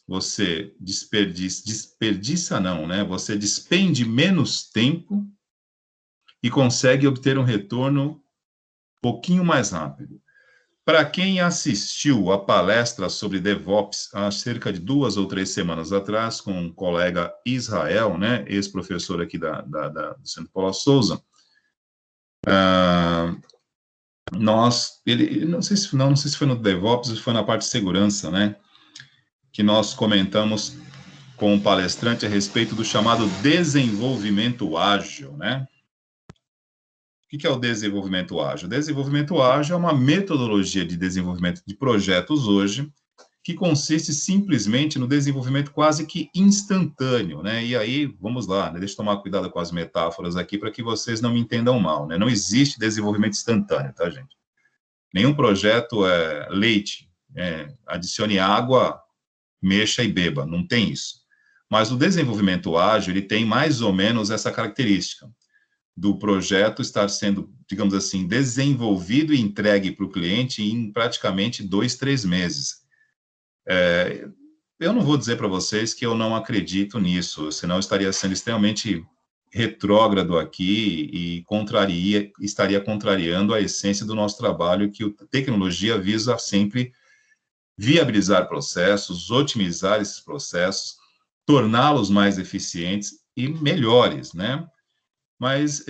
Você desperdiça não, né? Você despende menos tempo e consegue obter um retorno um pouquinho mais rápido. Para quem assistiu a palestra sobre DevOps há cerca de 2 ou 3 semanas atrás, com um colega Israel, né, ex-professor aqui do Centro Paula Souza, não sei se foi no DevOps ou foi na parte de segurança, né, que nós comentamos com o palestrante a respeito do chamado desenvolvimento ágil, né? O que é o desenvolvimento ágil? O desenvolvimento ágil é uma metodologia de desenvolvimento de projetos hoje que consiste simplesmente no desenvolvimento quase que instantâneo, né? E aí, vamos lá, né? Deixa eu tomar cuidado com as metáforas aqui para que vocês não me entendam mal, né? Não existe desenvolvimento instantâneo, tá, gente? Nenhum projeto é leite, adicione água, mexa e beba, não tem isso. Mas o desenvolvimento ágil, ele tem mais ou menos essa característica do projeto estar sendo, digamos assim, desenvolvido e entregue para o cliente em praticamente 2, 3 meses. Eu não vou dizer para vocês que eu não acredito nisso, senão eu estaria sendo extremamente retrógrado aqui e estaria contrariando a essência do nosso trabalho, que a tecnologia visa sempre viabilizar processos, otimizar esses processos, torná-los mais eficientes e melhores, né? Mas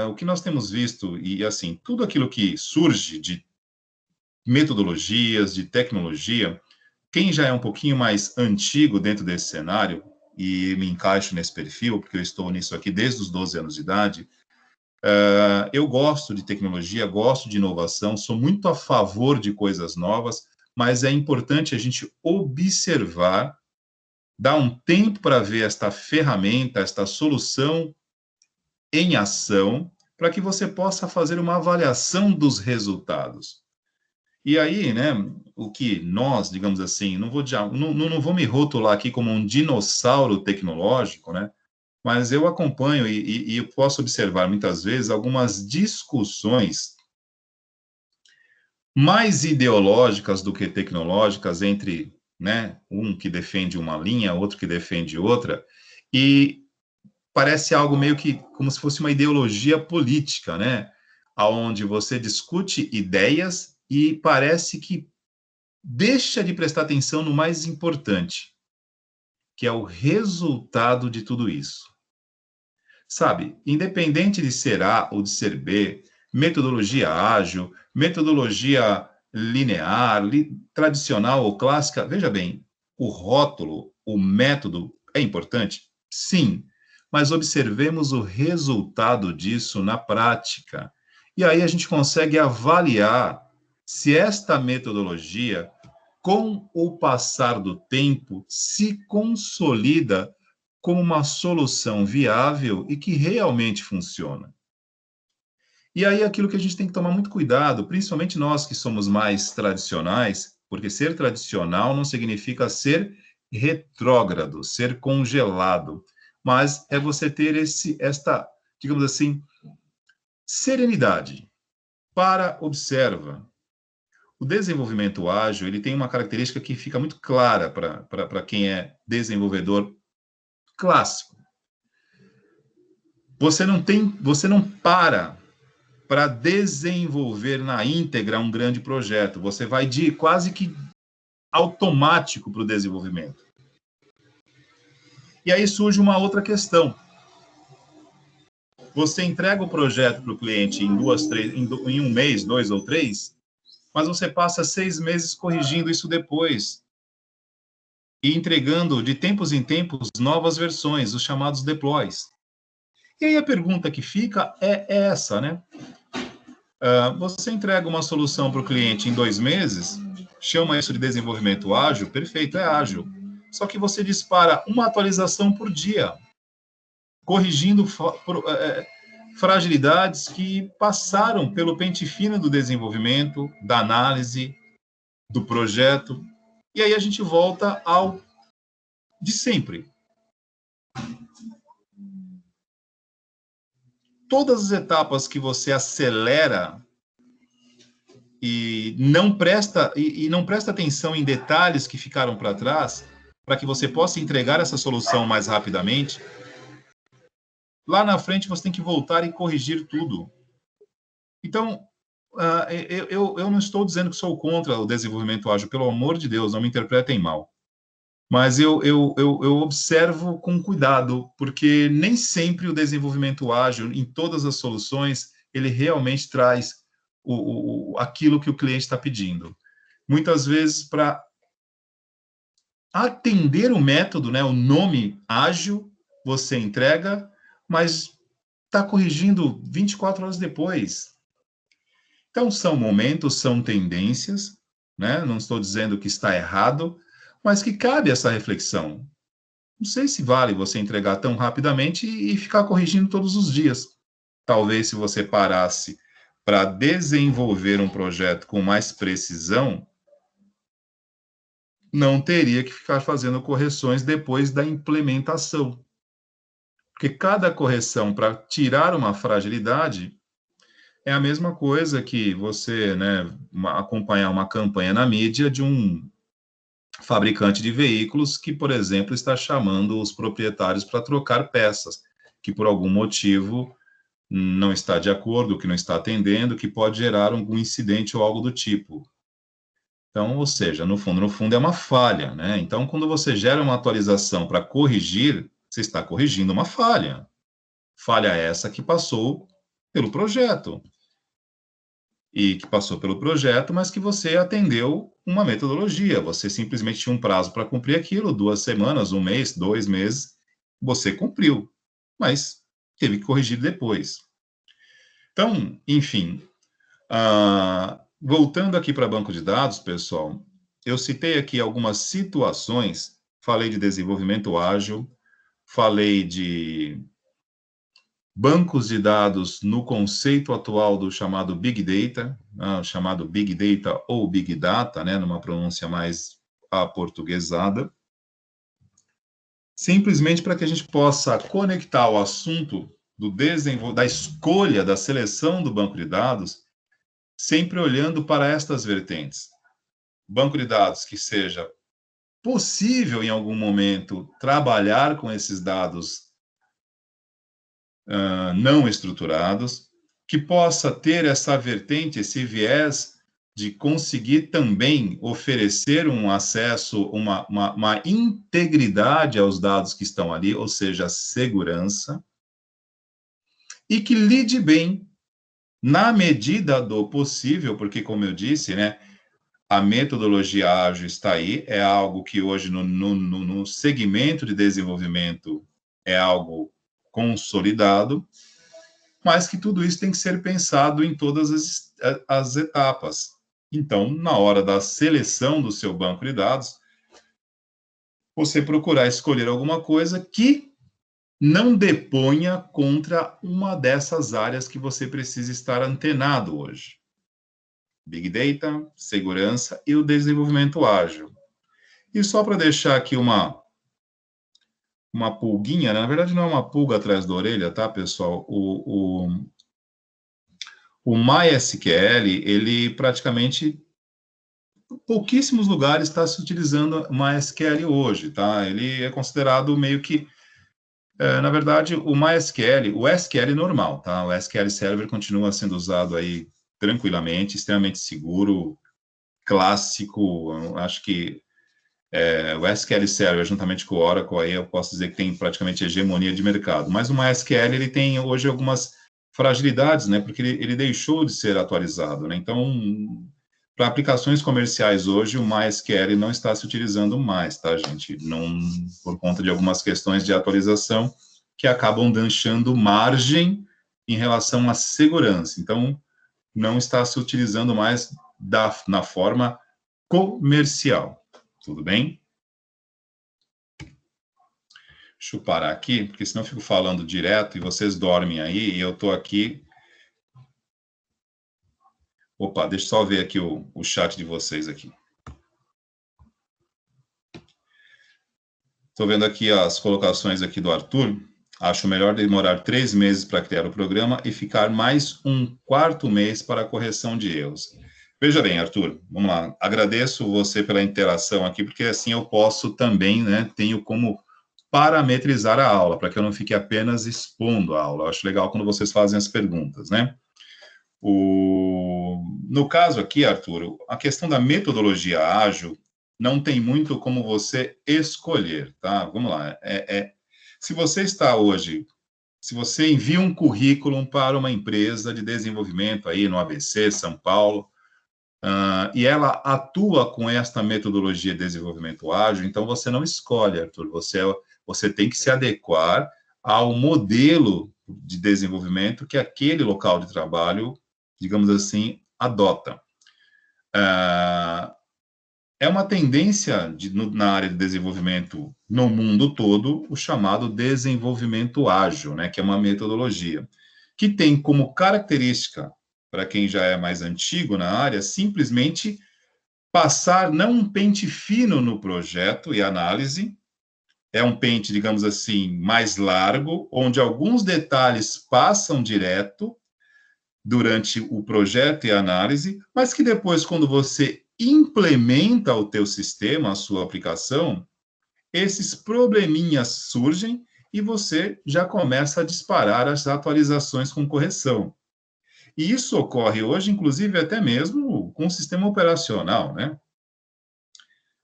o que nós temos visto, e assim, tudo aquilo que surge de metodologias, de tecnologia, quem já é um pouquinho mais antigo dentro desse cenário, e me encaixo nesse perfil, porque eu estou nisso aqui desde os 12 anos de idade, eu gosto de tecnologia, gosto de inovação, sou muito a favor de coisas novas, mas é importante a gente observar, dar um tempo para ver esta ferramenta, esta solução em ação, para que você possa fazer uma avaliação dos resultados. E aí, né, o que nós, digamos assim, não vou me rotular aqui como um dinossauro tecnológico, né? Mas eu acompanho e eu posso observar muitas vezes algumas discussões mais ideológicas do que tecnológicas entre, né, um que defende uma linha, outro que defende outra, e parece algo meio que como se fosse uma ideologia política, né? Onde você discute ideias e parece que deixa de prestar atenção no mais importante, que é o resultado de tudo isso. Sabe, independente de ser A ou de ser B, metodologia ágil, metodologia linear, tradicional ou clássica, veja bem, o rótulo, o método é importante? Sim, mas observemos o resultado disso na prática. E aí a gente consegue avaliar se esta metodologia, com o passar do tempo, se consolida como uma solução viável e que realmente funciona. E aí aquilo que a gente tem que tomar muito cuidado, principalmente nós que somos mais tradicionais, porque ser tradicional não significa ser retrógrado, ser congelado, mas é você ter esta, digamos assim, serenidade. Observa. O desenvolvimento ágil, ele tem uma característica que fica muito clara para quem é desenvolvedor clássico. Você não para desenvolver na íntegra um grande projeto. Você vai de quase que automático para o desenvolvimento. E aí surge uma outra questão. Você entrega o projeto para o cliente em um mês, 2 ou 3, mas você passa 6 meses corrigindo isso depois e entregando de tempos em tempos novas versões, os chamados deploys. E aí a pergunta que fica é essa, né? Você entrega uma solução para o cliente em 2 meses, chama isso de desenvolvimento ágil, perfeito, é ágil. Só que você dispara uma atualização por dia, corrigindo fragilidades que passaram pelo pente fino do desenvolvimento, da análise, do projeto. E aí a gente volta ao de sempre. Todas as etapas que você acelera e não presta atenção em detalhes que ficaram para trás, para que você possa entregar essa solução mais rapidamente, lá na frente você tem que voltar e corrigir tudo. Então, eu não estou dizendo que sou contra o desenvolvimento ágil, pelo amor de Deus, não me interpretem mal. Mas eu observo com cuidado, porque nem sempre o desenvolvimento ágil, em todas as soluções, ele realmente traz aquilo que o cliente está pedindo. Muitas vezes, para atender o método, né, o nome ágil, você entrega, mas está corrigindo 24 horas depois. Então, são momentos, são tendências, né? Não estou dizendo que está errado, mas que cabe essa reflexão. Não sei se vale você entregar tão rapidamente e ficar corrigindo todos os dias. Talvez se você parasse para desenvolver um projeto com mais precisão, não teria que ficar fazendo correções depois da implementação. Porque cada correção para tirar uma fragilidade é a mesma coisa que você, né, acompanhar uma campanha na mídia de um fabricante de veículos que, por exemplo, está chamando os proprietários para trocar peças, que por algum motivo não está de acordo, que não está atendendo, que pode gerar algum incidente ou algo do tipo. Então, ou seja, no fundo é uma falha, né? Então, quando você gera uma atualização para corrigir, você está corrigindo uma falha. Falha essa que passou pelo projeto. E que passou pelo projeto, mas que você atendeu uma metodologia. Você simplesmente tinha um prazo para cumprir aquilo, 2 semanas, 1 mês, 2 meses, você cumpriu, mas teve que corrigir depois. Então, enfim, voltando aqui para banco de dados, pessoal, eu citei aqui algumas situações, falei de desenvolvimento ágil, falei de bancos de dados no conceito atual do chamado Big Data, chamado Big Data ou Big Data, né, numa pronúncia mais aportuguesada, simplesmente para que a gente possa conectar o assunto da escolha, da seleção do banco de dados, sempre olhando para estas vertentes. Banco de dados que seja possível, em algum momento, trabalhar com esses dados não estruturados, que possa ter essa vertente, esse viés de conseguir também oferecer um acesso, uma integridade aos dados que estão ali, ou seja, segurança, e que lide bem, na medida do possível, porque, como eu disse, né, a metodologia ágil está aí, é algo que hoje no segmento de desenvolvimento é algo consolidado, mas que tudo isso tem que ser pensado em todas as etapas. Então, na hora da seleção do seu banco de dados, você procurar escolher alguma coisa que não deponha contra uma dessas áreas que você precisa estar antenado hoje. Big Data, segurança e o desenvolvimento ágil. E só para deixar aqui uma pulguinha, né? Na verdade não é uma pulga atrás da orelha, tá, pessoal? O MySQL, ele praticamente, pouquíssimos lugares está se utilizando MySQL hoje, tá? Ele é considerado meio que, na verdade, o MySQL, o SQL normal, tá? O SQL Server continua sendo usado aí tranquilamente, extremamente seguro, clássico, acho que o SQL Server, juntamente com o Oracle, aí eu posso dizer que tem praticamente hegemonia de mercado. Mas o MySQL, ele tem hoje algumas fragilidades, né? Porque ele deixou de ser atualizado, né? Então, para aplicações comerciais hoje, o MySQL não está se utilizando mais, tá, gente? Não, por conta de algumas questões de atualização que acabam deixando margem em relação à segurança. Então, não está se utilizando mais na forma comercial. Tudo bem? Deixa eu parar aqui, porque senão eu fico falando direto e vocês dormem aí e eu estou aqui. Opa, deixa eu só ver aqui o chat de vocês aqui. Estou vendo aqui as colocações aqui do Arthur. Acho melhor demorar 3 meses para criar o programa e ficar mais um quarto mês para a correção de erros. Veja bem, Arthur, vamos lá. Agradeço você pela interação aqui, porque assim eu posso também, né, tenho como parametrizar a aula, para que eu não fique apenas expondo a aula. Eu acho legal quando vocês fazem as perguntas, né? No caso aqui, Arthur, a questão da metodologia ágil não tem muito como você escolher, tá? Vamos lá. Se você está hoje, se você envia um currículo para uma empresa de desenvolvimento aí no ABC, São Paulo, e ela atua com esta metodologia de desenvolvimento ágil, então você não escolhe, Arthur, você tem que se adequar ao modelo de desenvolvimento que aquele local de trabalho, digamos assim, adota. É uma tendência na área de desenvolvimento no mundo todo, o chamado desenvolvimento ágil, né, que é uma metodologia, que tem como característica, para quem já é mais antigo na área, simplesmente passar não um pente fino no projeto e análise, é um pente, digamos assim, mais largo, onde alguns detalhes passam direto durante o projeto e a análise, mas que depois, quando você implementa o teu sistema, a sua aplicação, esses probleminhas surgem e você já começa a disparar as atualizações com correção. E isso ocorre hoje, inclusive, até mesmo com o sistema operacional, né?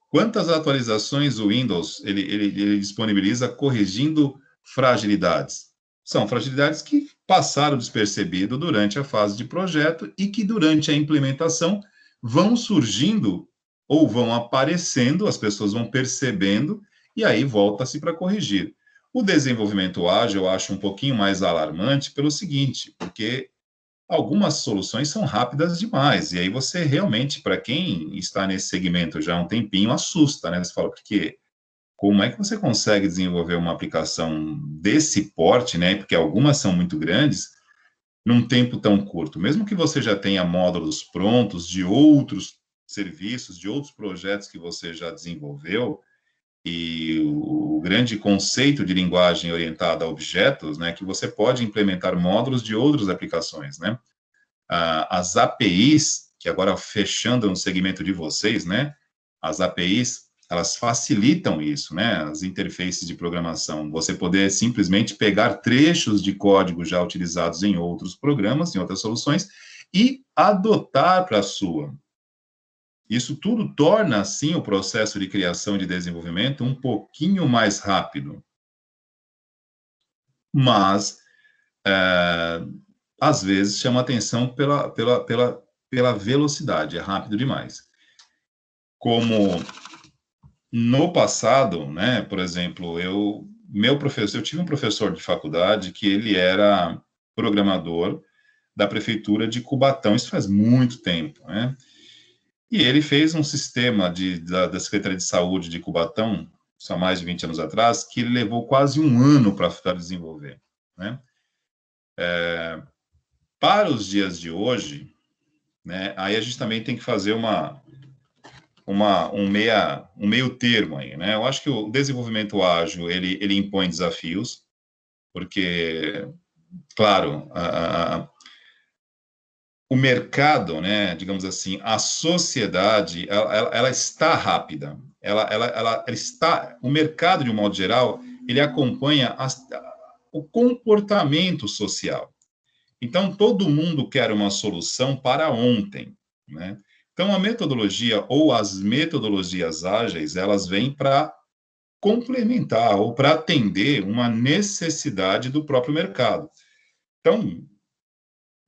Quantas atualizações o Windows ele disponibiliza corrigindo fragilidades? São fragilidades que passaram despercebido durante a fase de projeto e que durante a implementação vão surgindo ou vão aparecendo, as pessoas vão percebendo e aí volta-se para corrigir. O desenvolvimento ágil eu acho um pouquinho mais alarmante pelo seguinte, porque algumas soluções são rápidas demais, e aí você realmente, para quem está nesse segmento já há um tempinho, assusta, né? Você fala, porque como é que você consegue desenvolver uma aplicação desse porte, né? Porque algumas são muito grandes, num tempo tão curto. Mesmo que você já tenha módulos prontos de outros serviços, de outros projetos que você já desenvolveu, e o grande conceito de linguagem orientada a objetos, né, que você pode implementar módulos de outras aplicações, né? As APIs, que agora fechando no segmento de vocês, né? As APIs, elas facilitam isso, né? As interfaces de programação. Você poder simplesmente pegar trechos de código já utilizados em outros programas, em outras soluções, e adotar para a sua. Isso tudo torna, assim, o processo de criação e de desenvolvimento um pouquinho mais rápido. Mas, às vezes, chama atenção pela velocidade, é rápido demais. Como no passado, né, por exemplo, eu tive um professor de faculdade que ele era programador da prefeitura de Cubatão, isso faz muito tempo, né? E ele fez um sistema da Secretaria de Saúde de Cubatão, isso há mais de 20 anos atrás, que ele levou quase um ano para desenvolver, né? Para os dias de hoje, né, aí a gente também tem que fazer um meio termo aí, né? Eu acho que o desenvolvimento ágil, ele impõe desafios, porque, claro, o mercado, né, digamos assim, a sociedade, ela está rápida, ela está, o mercado, de um modo geral, ele acompanha o comportamento social. Então, todo mundo quer uma solução para ontem, né? Então, a metodologia ou as metodologias ágeis, elas vêm para complementar ou para atender uma necessidade do próprio mercado. Então,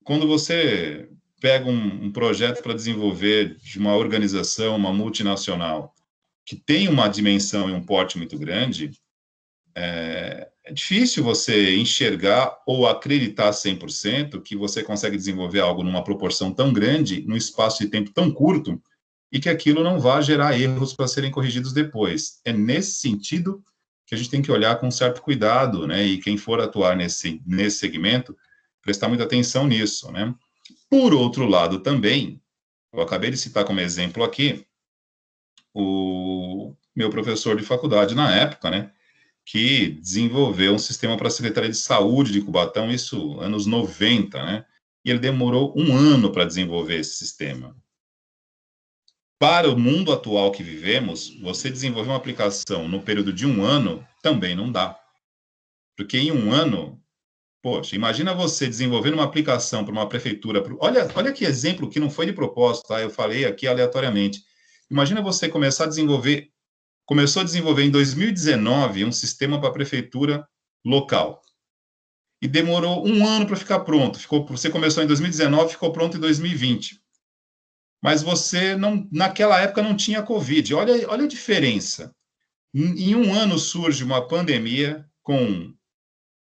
quando você pega um projeto para desenvolver de uma organização, uma multinacional, que tem uma dimensão e um porte muito grande, é difícil você enxergar ou acreditar 100% que você consegue desenvolver algo numa proporção tão grande, num espaço de tempo tão curto, e que aquilo não vá gerar erros para serem corrigidos depois. É nesse sentido que a gente tem que olhar com certo cuidado, né? E quem for atuar nesse segmento, prestar muita atenção nisso, né? Por outro lado, também, eu acabei de citar como exemplo aqui, o meu professor de faculdade na época, né? Que desenvolveu um sistema para a Secretaria de Saúde de Cubatão, isso anos 90, né? E ele demorou um ano para desenvolver esse sistema. Para o mundo atual que vivemos, você desenvolver uma aplicação no período de um ano também não dá. Porque em um ano, poxa, imagina você desenvolvendo uma aplicação para uma prefeitura. Olha que exemplo que não foi de propósito, tá? Eu falei aqui aleatoriamente. Imagina você começou a desenvolver em 2019 um sistema para a prefeitura local. E demorou um ano para ficar pronto. Você começou em 2019, ficou pronto em 2020. Mas você naquela época não tinha Covid. Olha a diferença. Em um ano surge uma pandemia com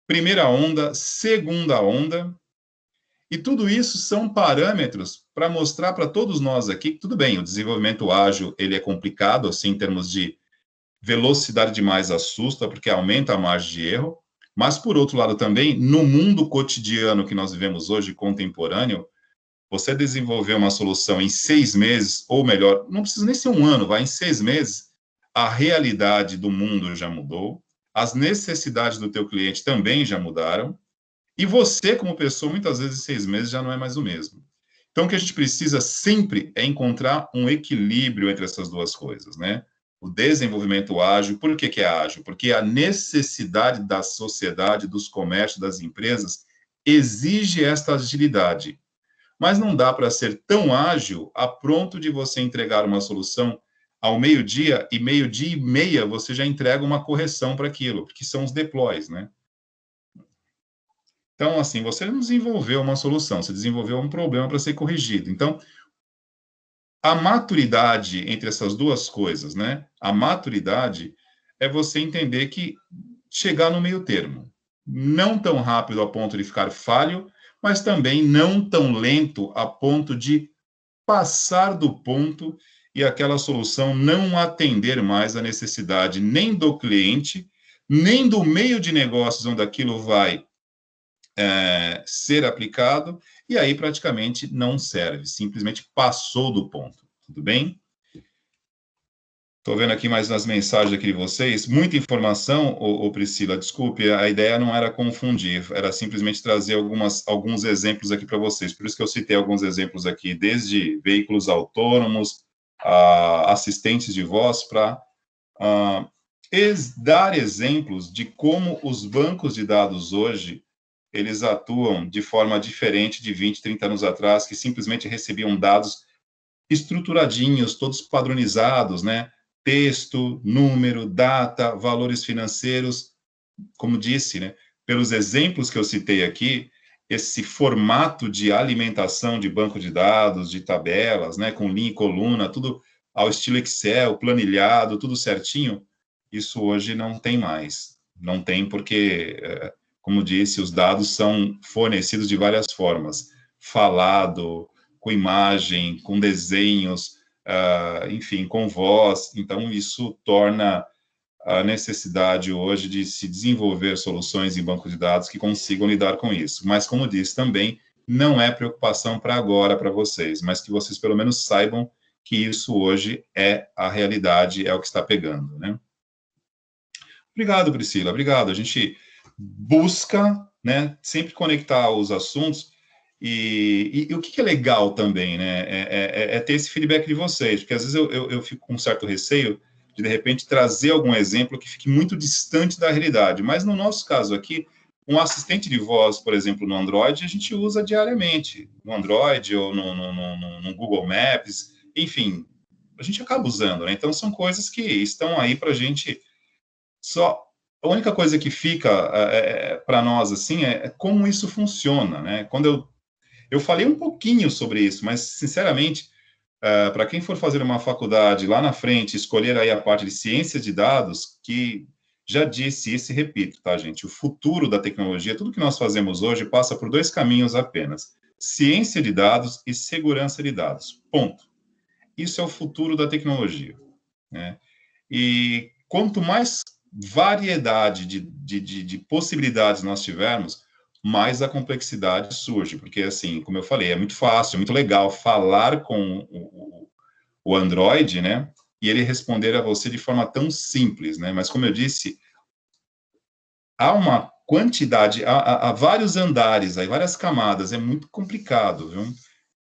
primeira onda, segunda onda, e tudo isso são parâmetros para mostrar para todos nós aqui que tudo bem, o desenvolvimento ágil ele é complicado, assim, em termos de velocidade demais assusta, porque aumenta a margem de erro, mas, por outro lado, também, no mundo cotidiano que nós vivemos hoje, contemporâneo, você desenvolver uma solução em 6 meses, ou melhor, não precisa nem ser um ano, vai em 6 meses, a realidade do mundo já mudou, as necessidades do teu cliente também já mudaram, e você, como pessoa, muitas vezes, em 6 meses já não é mais o mesmo. Então, o que a gente precisa sempre é encontrar um equilíbrio entre essas duas coisas, né? O desenvolvimento ágil, por que é ágil? Porque a necessidade da sociedade, dos comércios, das empresas, exige esta agilidade. Mas não dá para ser tão ágil a ponto de você entregar uma solução ao meio-dia e meia você já entrega uma correção para aquilo, que são os deploys, né? Então, assim, você não desenvolveu uma solução, você desenvolveu um problema para ser corrigido. Então, a maturidade entre essas duas coisas, né? A maturidade é você entender que chegar no meio termo. Não tão rápido a ponto de ficar falho, mas também não tão lento a ponto de passar do ponto e aquela solução não atender mais a necessidade nem do cliente, nem do meio de negócios onde aquilo vai ser aplicado, e aí praticamente não serve, simplesmente passou do ponto, tudo bem? Estou vendo aqui mais nas mensagens aqui de vocês, muita informação, Priscila, desculpe, a ideia não era confundir, era simplesmente trazer alguns exemplos aqui para vocês, por isso que eu citei alguns exemplos aqui, desde veículos autônomos, assistentes de voz, para dar exemplos de como os bancos de dados hoje, eles atuam de forma diferente de 20, 30 anos atrás, que simplesmente recebiam dados estruturadinhos, todos padronizados, né? Texto, número, data, valores financeiros, como disse, né? Pelos exemplos que eu citei aqui, esse formato de alimentação de banco de dados, de tabelas, né? Com linha e coluna, tudo ao estilo Excel, planilhado, tudo certinho, isso hoje não tem mais. Não tem porque, como disse, os dados são fornecidos de várias formas. Falado, com imagem, com desenhos, enfim, com voz. Então, isso torna a necessidade hoje de se desenvolver soluções em banco de dados que consigam lidar com isso. Mas, como disse também, não é preocupação para agora, para vocês, mas que vocês pelo menos saibam que isso hoje é a realidade, é o que está pegando, né? Obrigado, Priscila, obrigado. A gente busca, né, sempre conectar os assuntos. E o que é legal também, né, é ter esse feedback de vocês, porque às vezes eu fico com um certo receio de repente, trazer algum exemplo que fique muito distante da realidade. Mas, no nosso caso aqui, um assistente de voz, por exemplo, no Android, a gente usa diariamente. No Android ou no Google Maps, enfim, a gente acaba usando, né? Então, são coisas que estão aí para a gente só... A única coisa que fica para nós, assim, é como isso funciona, né? Quando eu falei um pouquinho sobre isso, mas, sinceramente, para quem for fazer uma faculdade lá na frente, escolher aí a parte de ciência de dados, que já disse isso e repito, tá, gente? O futuro da tecnologia, tudo que nós fazemos hoje passa por dois caminhos apenas: ciência de dados e segurança de dados. Ponto. Isso é o futuro da tecnologia, né? E quanto mais variedade de possibilidades nós tivermos, mais a complexidade surge, porque, assim, como eu falei, é muito fácil, é muito legal falar com o Android, né, e ele responder a você de forma tão simples, né, mas, como eu disse, há uma quantidade, há vários andares, há várias camadas, é muito complicado, viu?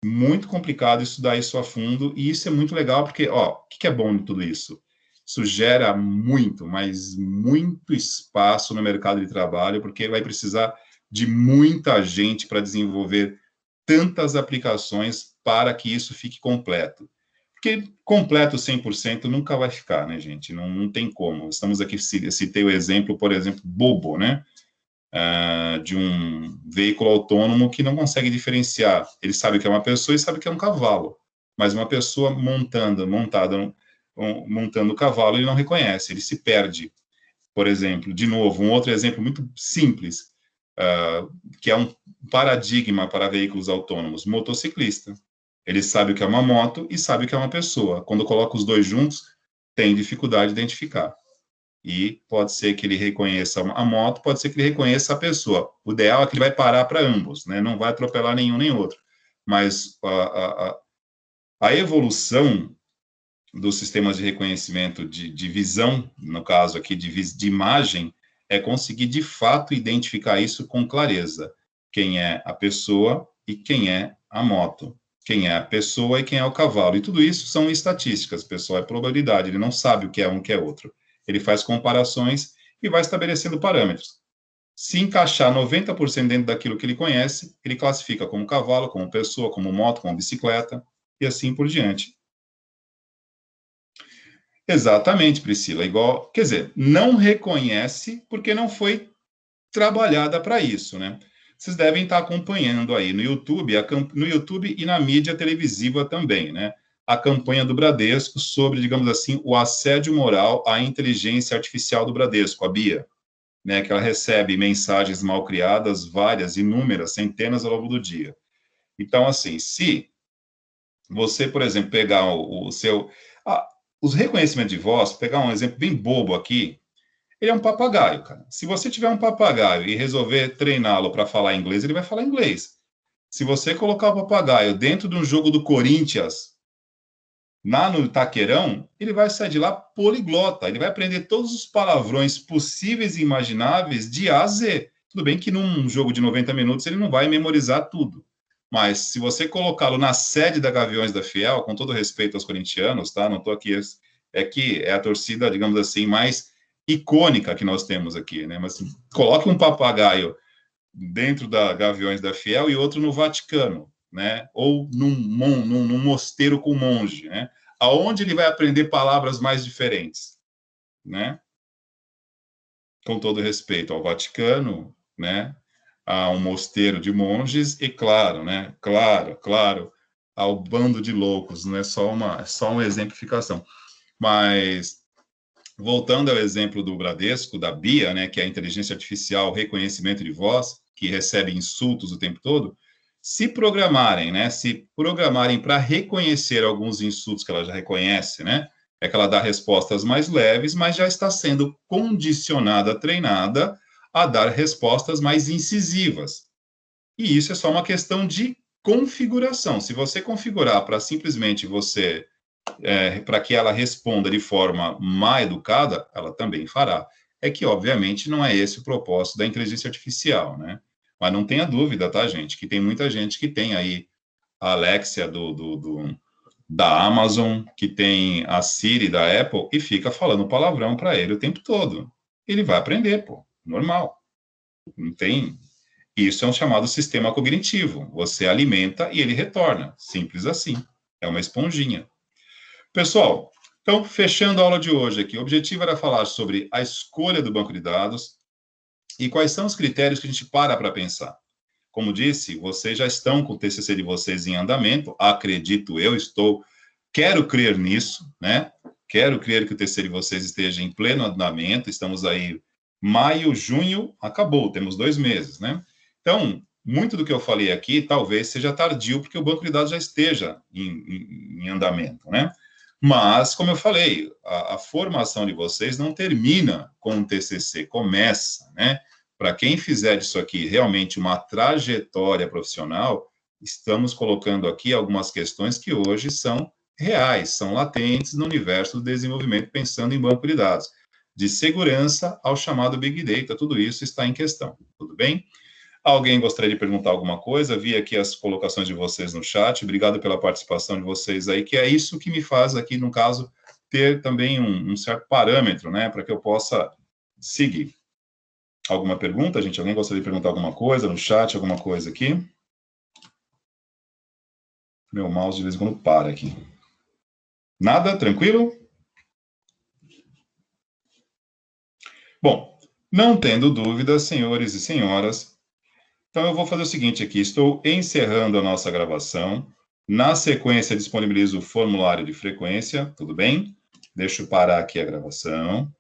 Muito complicado estudar isso a fundo, e isso é muito legal, porque, ó, o que é bom de tudo isso? Isso gera muito, mas muito espaço no mercado de trabalho, porque vai precisar de muita gente para desenvolver tantas aplicações para que isso fique completo. Porque completo 100% nunca vai ficar, né, gente? Não tem como. Estamos aqui, citei o exemplo, por exemplo, bobo, né? De um veículo autônomo que não consegue diferenciar. Ele sabe que é uma pessoa e sabe que é um cavalo. Mas uma pessoa montando o cavalo, ele não reconhece, ele se perde. Por exemplo, de novo, um outro exemplo muito simples, que é um paradigma para veículos autônomos, motociclista. Ele sabe o que é uma moto e sabe o que é uma pessoa. Quando coloca os dois juntos, tem dificuldade de identificar. E pode ser que ele reconheça a moto, pode ser que ele reconheça a pessoa. O ideal é que ele vai parar para ambos, né? Não vai atropelar nenhum nem outro. Mas a evolução dos sistemas de reconhecimento de visão, no caso aqui de imagem, é conseguir de fato identificar isso com clareza. Quem é a pessoa e quem é a moto. Quem é a pessoa e quem é o cavalo. E tudo isso são estatísticas, pessoal, é probabilidade. Ele não sabe o que é um, o que é outro. Ele faz comparações e vai estabelecendo parâmetros. Se encaixar 90% dentro daquilo que ele conhece, ele classifica como cavalo, como pessoa, como moto, como bicicleta, e assim por diante. Exatamente, Priscila. Igual, quer dizer, não reconhece porque não foi trabalhada para isso, né? Vocês devem estar acompanhando aí no YouTube, no YouTube e na mídia televisiva também, né? A campanha do Bradesco sobre, digamos assim, o assédio moral à inteligência artificial do Bradesco, a BIA, né? Que ela recebe mensagens mal criadas, várias, inúmeras, centenas ao longo do dia. Então, assim, se você, por exemplo, pegar o seu... os reconhecimentos de voz, pegar um exemplo bem bobo aqui, ele é um papagaio, cara. Se você tiver um papagaio e resolver treiná-lo para falar inglês, ele vai falar inglês. Se você colocar o papagaio dentro de um jogo do Corinthians, lá no Itaquerão, ele vai sair de lá poliglota. Ele vai aprender todos os palavrões possíveis e imagináveis de A a Z. Tudo bem que num jogo de 90 minutos ele não vai memorizar tudo. Mas se você colocá-lo na sede da Gaviões da Fiel, com todo respeito aos corintianos, tá? Não estou aqui... É que é a torcida, digamos assim, mais icônica que nós temos aqui, né? Mas coloque um papagaio dentro da Gaviões da Fiel e outro no Vaticano, né? Ou num mosteiro com monge, né? Aonde ele vai aprender palavras mais diferentes, né? Com todo respeito ao Vaticano, né? A um mosteiro de monges e, claro, né? Claro, ao bando de loucos, não é só uma exemplificação. Mas, voltando ao exemplo do Bradesco, da BIA, né, que é a inteligência artificial, reconhecimento de voz, que recebe insultos o tempo todo, se programarem para reconhecer alguns insultos que ela já reconhece, né, é que ela dá respostas mais leves, mas já está sendo condicionada, treinada a dar respostas mais incisivas. E isso é só uma questão de configuração. Se você configurar para simplesmente você... para que ela responda de forma má educada, ela também fará. É que, obviamente, não é esse o propósito da inteligência artificial, né? Mas não tenha dúvida, tá, gente, que tem muita gente que tem aí a Alexia da Amazon, que tem a Siri da Apple, e fica falando palavrão para ele o tempo todo. Ele vai aprender, pô, normal. Não tem... Isso é um chamado sistema cognitivo. Você alimenta e ele retorna. Simples assim. É uma esponjinha. Pessoal, então, fechando a aula de hoje aqui, o objetivo era falar sobre a escolha do banco de dados e quais são os critérios que a gente para pensar. Como disse, vocês já estão com o TCC de vocês em andamento, acredito eu, quero crer nisso, né? Quero crer que o TCC de vocês esteja em pleno andamento, estamos aí, maio, junho, acabou, temos 2 meses, né? Então, muito do que eu falei aqui talvez seja tardio, porque o banco de dados já esteja em andamento, né? Mas, como eu falei, a formação de vocês não termina com o TCC, começa, né? Para quem fizer disso aqui realmente uma trajetória profissional, estamos colocando aqui algumas questões que hoje são reais, são latentes no universo do desenvolvimento, pensando em banco de dados. De segurança ao chamado Big Data, tudo isso está em questão, tudo bem? Alguém gostaria de perguntar alguma coisa? Vi aqui as colocações de vocês no chat. Obrigado pela participação de vocês aí, que é isso que me faz aqui, no caso, ter também um certo parâmetro, né, para que eu possa seguir. Alguma pergunta, gente? Alguém gostaria de perguntar alguma coisa no chat, alguma coisa aqui? Meu mouse de vez em quando para aqui. Nada? Tranquilo? Bom, não tendo dúvidas, senhores e senhoras, então, eu vou fazer o seguinte aqui, estou encerrando a nossa gravação. Na sequência, disponibilizo o formulário de frequência, tudo bem? Deixa eu parar aqui a gravação.